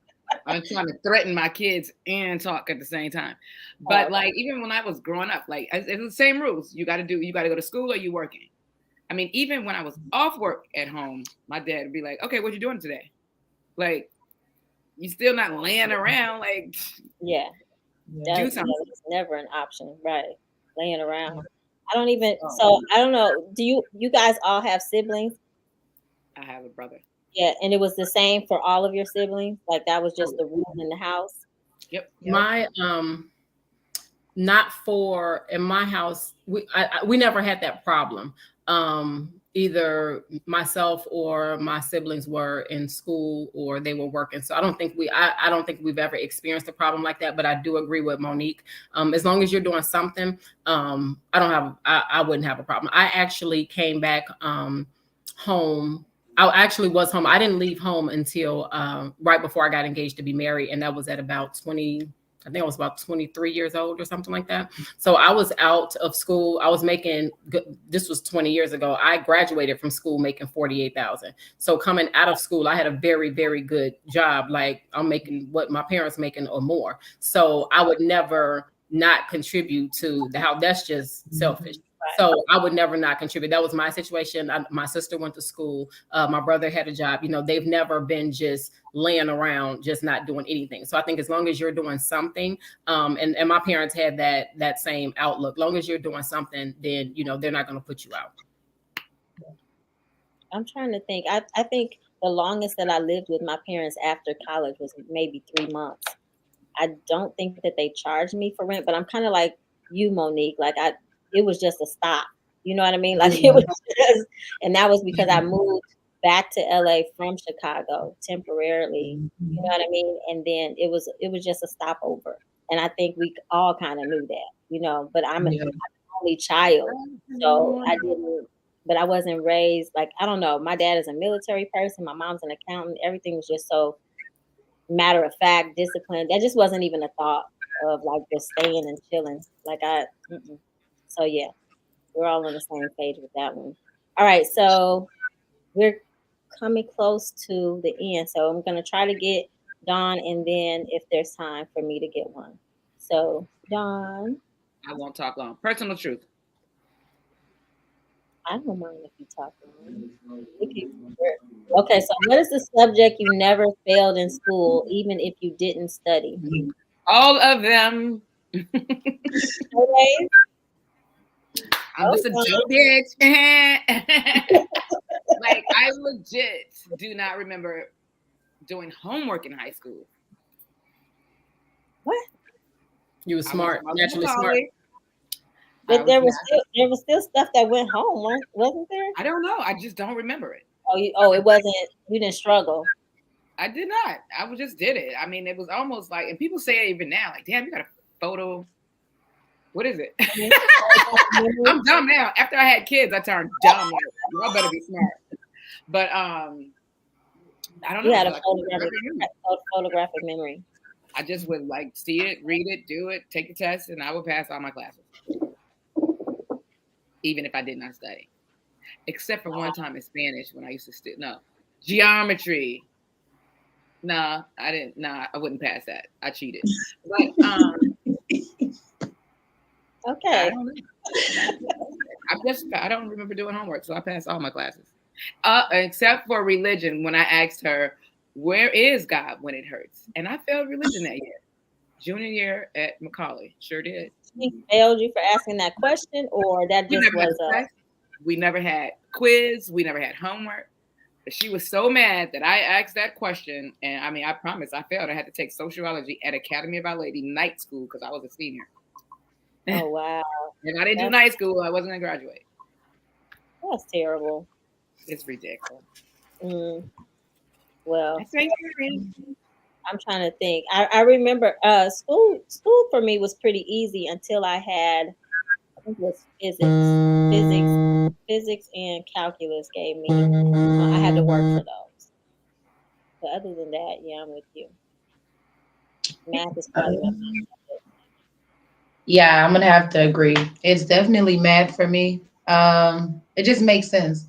I'm trying to threaten my kids and talk at the same time. But like even when I was growing up, like it's the same rules. You got to go to school or you working. I mean, even when I was off work at home, my dad would be like, "Okay, what you doing today?" Like, You still not laying around like Yeah, do that something. was never an option, right? Laying around. I don't even. So I don't know. Do you guys all have siblings? I have a brother. Yeah, and it was the same for all of your siblings. Like that was just Oh, the rule in the house. yep. My not for in my house. We never had that problem. Either myself or my siblings were in school or they were working. So I don't think we've ever experienced a problem like that. But I do agree with Monique. As long as you're doing something, I wouldn't have a problem. I actually came back home. I actually was home. I didn't leave home until right before I got engaged to be married, and that was at about 20. I think I was about 23 years old or something like that. So I was out of school. I was making, this was 20 years ago. I graduated from school making 48,000. So coming out of school, I had a very, very good job. Like I'm making what my parents making or more. So I would never not contribute to the house. That's just selfish. So I would never not contribute. That was my situation. My sister went to school. My brother had a job. They've never been just laying around, just not doing anything. So I think as long as you're doing something, and my parents had that same outlook. Long as you're doing something, then they're not going to put you out. I'm trying to think. I think the longest that I lived with my parents after college was maybe 3 months. I don't think that they charged me for rent, but I'm kind of like you, Monique. Like it was just a stop. You know what I mean? Like it was just, and that was because I moved back to LA from Chicago temporarily. You know what I mean? And then it was just a stopover. And I think we all kind of knew that, but I'm an only child, so I didn't. But I wasn't raised like I don't know. My dad is a military person. My mom's an accountant. Everything was just so matter of fact, discipline. That just wasn't even a thought of like just staying and chilling. So yeah, we're all on the same page with that one. All right, so we're coming close to the end. So I'm gonna try to get Dawn, and then if there's time for me to get one. So Dawn, I won't talk long. Personal truth. I don't mind if you talk long. Okay, so what is the subject you never failed in school, even if you didn't study? All of them. Okay. I'm just a dumb bitch. Like I legit do not remember doing homework in high school. What? You were smart, naturally smart. But there was still stuff that went home, wasn't there? I don't know. I just don't remember it. It wasn't. You didn't struggle. I did not. I just did it. I mean, it was almost like, and people say it even now, like, damn, you got a photo. What is it? I'm dumb now. After I had kids, I turned dumb. Like, y'all better be smart. But I don't know. You had a photographic memory. I just would like see it, read it, do it, take the test, and I would pass all my classes, even if I did not study. Except for one time in Spanish when I used to no geometry. Nah, I didn't. Nah, I wouldn't pass that. I cheated. But okay. I don't remember doing homework, so I passed all my classes, except for religion. When I asked her, "Where is God when it hurts?" and I failed religion that year, junior year at Macaulay. Sure did. She failed you for asking that question, or that just was a. We never had quiz. We never had homework. But she was so mad that I asked that question. And I mean, I promise I failed. I had to take sociology at Academy of Our Lady night school because I was a senior. Oh, wow. If I didn't do night school, I wasn't going to graduate. That's terrible. It's ridiculous. Well, I'm trying to think. I remember school for me was pretty easy until I had, I think it was physics and calculus gave me. I had to work for those. But other than that, yeah, I'm with you. Math is probably my favorite. Yeah, I'm gonna have to agree. It's definitely math for me. It just makes sense.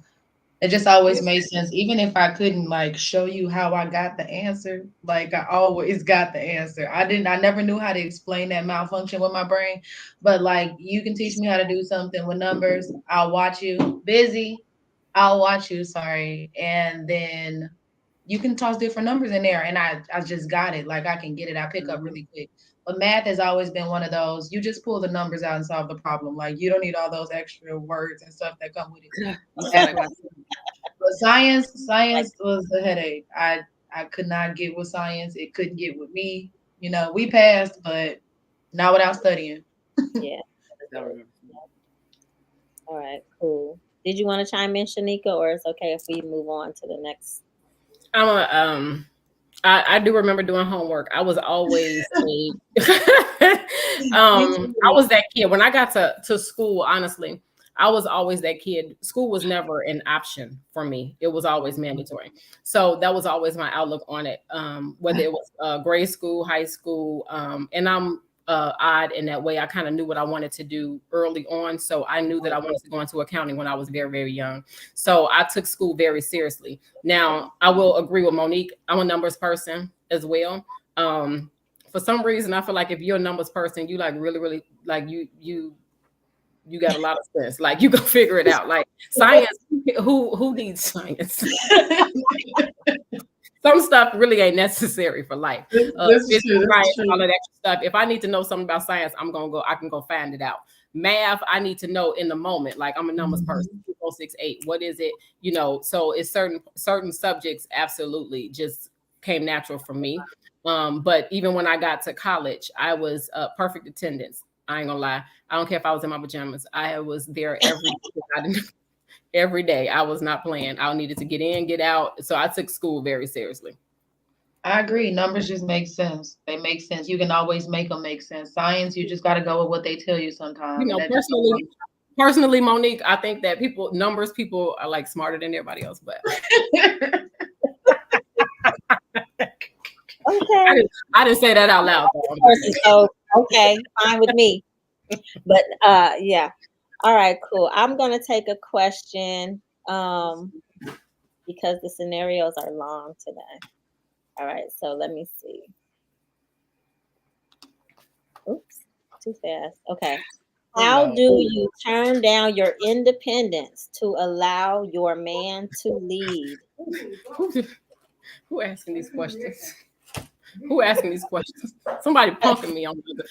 It just always made sense. Even if I couldn't like show you how I got the answer, like I always got the answer. I never knew how to explain that malfunction with my brain. But like you can teach me how to do something with numbers. I'll watch you. I'll watch you, sorry. And then you can toss different numbers in there, and I just got it. Like I can get it. I pick up really quick. But math has always been one of those. You just pull the numbers out and solve the problem. Like you don't need all those extra words and stuff that come with it. But science was a headache. I could not get with science. It couldn't get with me. You know, we passed, but not without studying. Yeah. All right, cool. Did you want to chime in, Shaneka, or it's okay if we move on to the next? I do remember doing homework. I was always I was that kid when I got to school. Honestly, I was always that kid. School was never an option for me. It was always mandatory. So that was always my outlook on it. Whether it was grade school, high school, and I'm odd in that way. I kind of knew what I wanted to do early on. So I knew that I wanted to go into accounting when I was very, very young. So I took school very seriously. Now, I will agree with Monique. I'm a numbers person as well. For some reason, I feel like if you're a numbers person, you like really, really like you got a lot of sense. Like you go figure it out. Like science, who needs science? Some stuff really ain't necessary for life. Science, all of that stuff. If I need to know something about science, I can go find it out. Math, I need to know in the moment. Like I'm a numbers person. 2068. What is it? You know, so it's certain subjects absolutely just came natural for me. But even when I got to college, I was perfect attendance. I ain't gonna lie. I don't care if I was in my pajamas. I was there every day. I was not playing. I needed to get in, get out. So I took school very seriously. I agree. Numbers just make sense. They make sense. You can always make them make sense. Science, you just got to go with what they tell you sometimes. You know, personally, Monique, I think that numbers people are like smarter than everybody else. But okay, I didn't say that out loud. So okay, fine with me. But yeah. All right, cool. I'm gonna take a question because the scenarios are long today. All right, so let me see. Oops, too fast. Okay. How do you turn down your independence to allow your man to lead? Who asking these questions? Who asking these questions? Somebody punking me on the.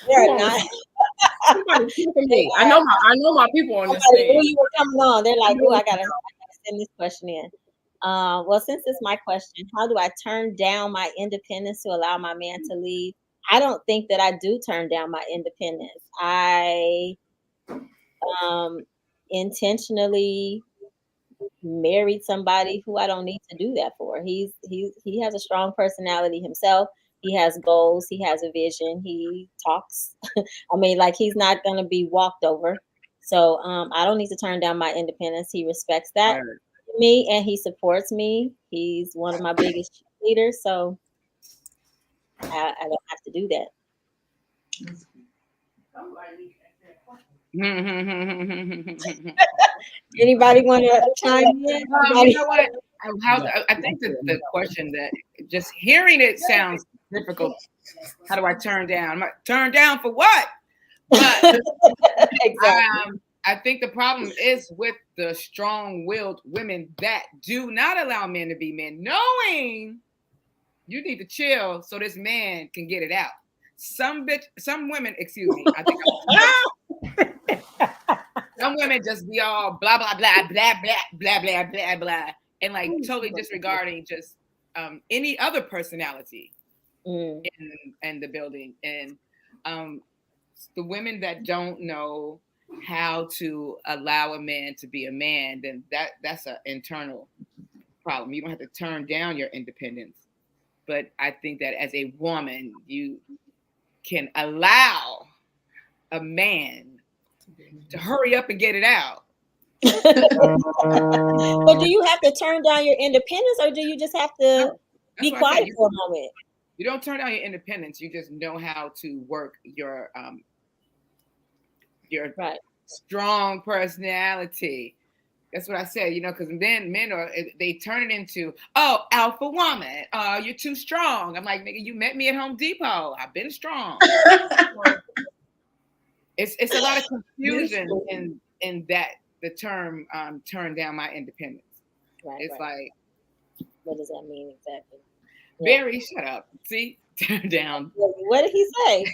Somebody punking me. I know my people on this stage. You were coming on. They're like, "Oh, I gotta send this question in." Well, since it's my question, how do I turn down my independence to allow my man to lead? I don't think that I do turn down my independence. I intentionally married somebody who I don't need to do that for. He has a strong personality himself. He has goals. He has a vision. He talks. I mean, like he's not going to be walked over. So I don't need to turn down my independence. He respects that me and he supports me. He's one of my biggest leaders. So I don't have to do that. Anybody want to chime in? You know what? I think the question that just hearing it sounds difficult. How do I turn down? Turn down for what? But exactly. I think the problem is with the strong-willed women that do not allow men to be men, knowing you need to chill so this man can get it out. Some women, excuse me, I think some women just be all blah blah blah blah blah blah blah blah blah, and like totally disregarding just any other personality in the building. And the women that don't know how to allow a man to be a man, then that's an internal problem. You don't have to turn down your independence, but I think that as a woman, you can allow a man to hurry up and get it out. But do you have to turn down your independence, or do you just have to be quiet for a moment? You don't turn down your independence. You just know how to work your strong personality. That's what I said, because then men they turn it into, oh, alpha woman. You're too strong. I'm like, nigga, you met me at Home Depot. I've been strong. It's a lot of confusion in that the term turn down my independence. It's like What does that mean exactly? Yeah. Barry, shut up. See, turn down. What did he say?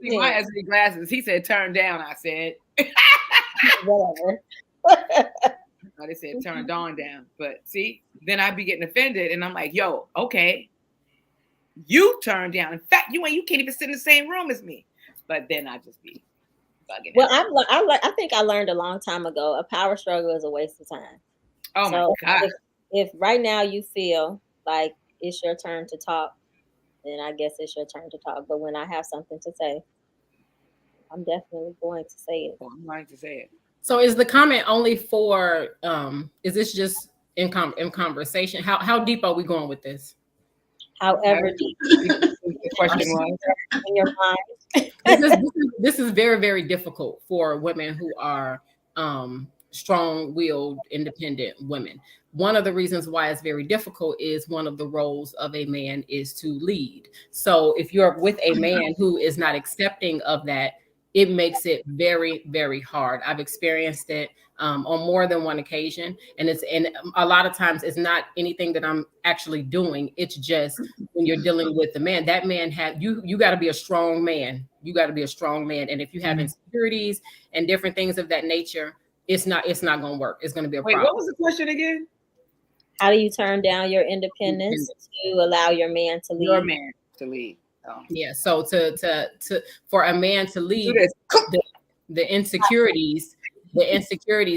See, my ugly glasses. He said turn down. I said. Whatever. They said turn Dawn down. But see, then I'd be getting offended, and I'm like, yo, okay, you turn down. In fact, you can't even sit in the same room as me. But then I just be bugging. Well, I think I learned a long time ago, a power struggle is a waste of time. Oh so my God. If right now you feel like it's your turn to talk, then I guess it's your turn to talk. But when I have something to say, I'm definitely going to say it. I'm going to say it. So is the comment only for is this just in conversation? How deep are we going with this? However deep the question was in your mind. This is very, very difficult for women who are strong-willed, independent women. One of the reasons why it's very difficult is one of the roles of a man is to lead. So if you're with a man who is not accepting of that, it makes it very, very hard. I've experienced it on more than one occasion. And a lot of times it's not anything that I'm actually doing. It's just when you're dealing with the man, that man you got to be a strong man. You got to be a strong man. And if you have insecurities and different things of that nature, it's not going to work. It's going to be a problem. What was the question again? How do you turn down your independence to allow your man to lead? Your man to lead. Oh. Yeah. So for a man to lead, the insecurities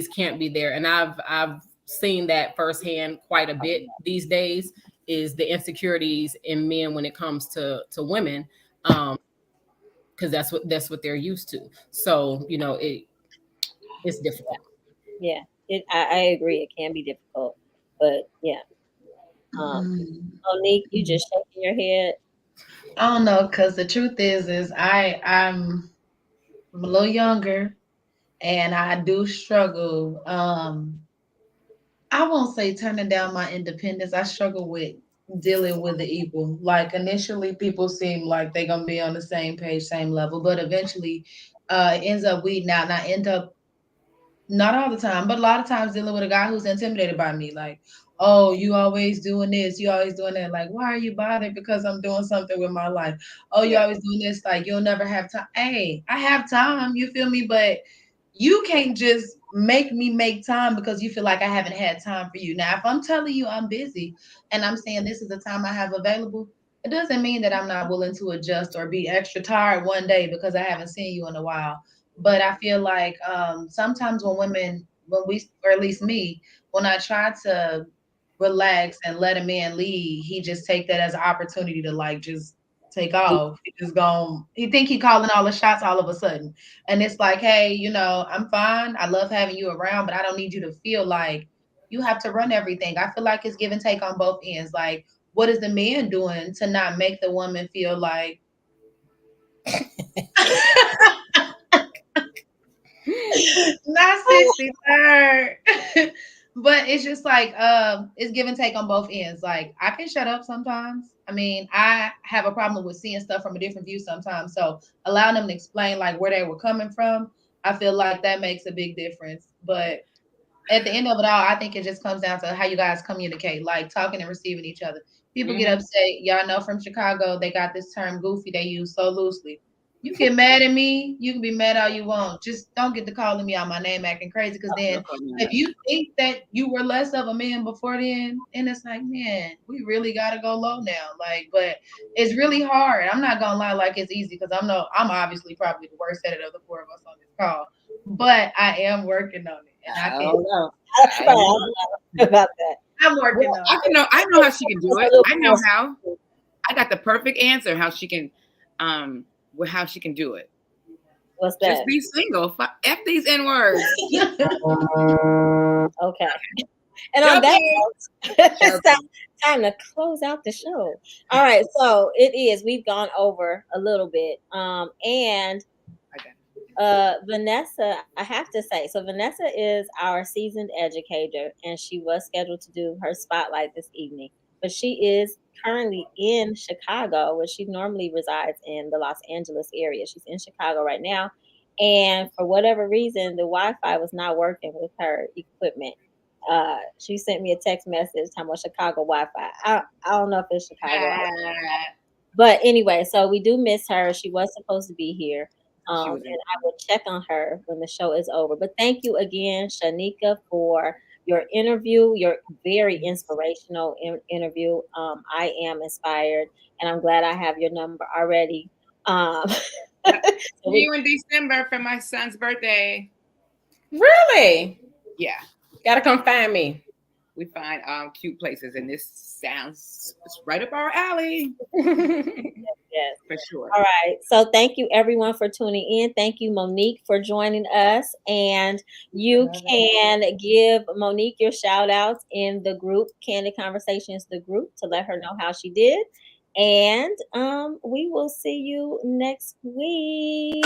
can't be there. And I've seen that firsthand quite a bit these days, is the insecurities in men when it comes to women, because that's what they're used to. So it's difficult. Yeah, I agree. It can be difficult, but yeah. Monique, you just shaking your head. I don't know, because the truth is I'm a little younger, and I do struggle. I won't say turning down my independence. I struggle with dealing with the equal. Like initially, people seem like they're gonna be on the same page, same level, but eventually, it ends up weeding out, and I end up not all the time, but a lot of times dealing with a guy who's intimidated by me. Like, oh, you always doing this, you always doing that. Like, why are you bothered? Because I'm doing something with my life. Oh, you always doing this. Like, you'll never have time. Hey, I have time. You feel me? But you can't just make me make time because you feel like I haven't had time for you. Now, if I'm telling you I'm busy and I'm saying this is the time I have available, it doesn't mean that I'm not willing to adjust or be extra tired one day because I haven't seen you in a while. But I feel like sometimes or at least me, when I try to relax and let a man lead, he just take that as an opportunity to like just take off. He think he calling all the shots all of a sudden. And it's like, hey, I'm fine. I love having you around, but I don't need you to feel like you have to run everything. I feel like it's give and take on both ends. Like, what is the man doing to not make the woman feel like not 63rd. But it's just like it's give and take on both ends. Like I can shut up sometimes. I mean, I have a problem with seeing stuff from a different view sometimes. So allowing them to explain like where they were coming from, I feel like that makes a big difference. But at the end of it all, I think it just comes down to how you guys communicate, like talking and receiving each other. People get upset. Y'all know from Chicago, they got this term goofy they use so loosely. You get mad at me, you can be mad all you want. Just don't get to calling me out my name acting crazy. Because then if you think that you were less of a man before then, and it's like, man, we really gotta go low now. Like, but it's really hard. I'm not gonna lie like it's easy because I'm obviously probably the worst at it of the four of us on this call. But I am working on it. And I don't know about that. I'm working on it. I know how she can do it. I know how. I got the perfect answer how she can do it. What's that? Just be single. F these N words. Okay. And on that note, it's time to close out the show. All right. So it is. We've gone over a little bit. And Vanessa, I have to say, so Vanessa is our seasoned educator, and she was scheduled to do her spotlight this evening, but she is currently in Chicago, where she normally resides in the Los Angeles area. She's in Chicago right now, and for whatever reason, the Wi-Fi was not working with her equipment. she sent me a text message talking about Chicago Wi-Fi. I don't know if it's Chicago. But anyway, so we do miss her. She was supposed to be here. And I will check on her when the show is over. But thank you again, Shaneka, for your interview, your very inspirational interview. I am inspired, and I'm glad I have your number already. See you in December for my son's birthday. Really? Yeah. Gotta come find me. We find cute places, and this sounds it's right up our alley. Yes, for sure. All right. So thank you everyone for tuning in. Thank you, Monique, for joining us. And you can give Monique your shout outs in the group, Candid Conversations, the group, to let her know how she did. And we will see you next week.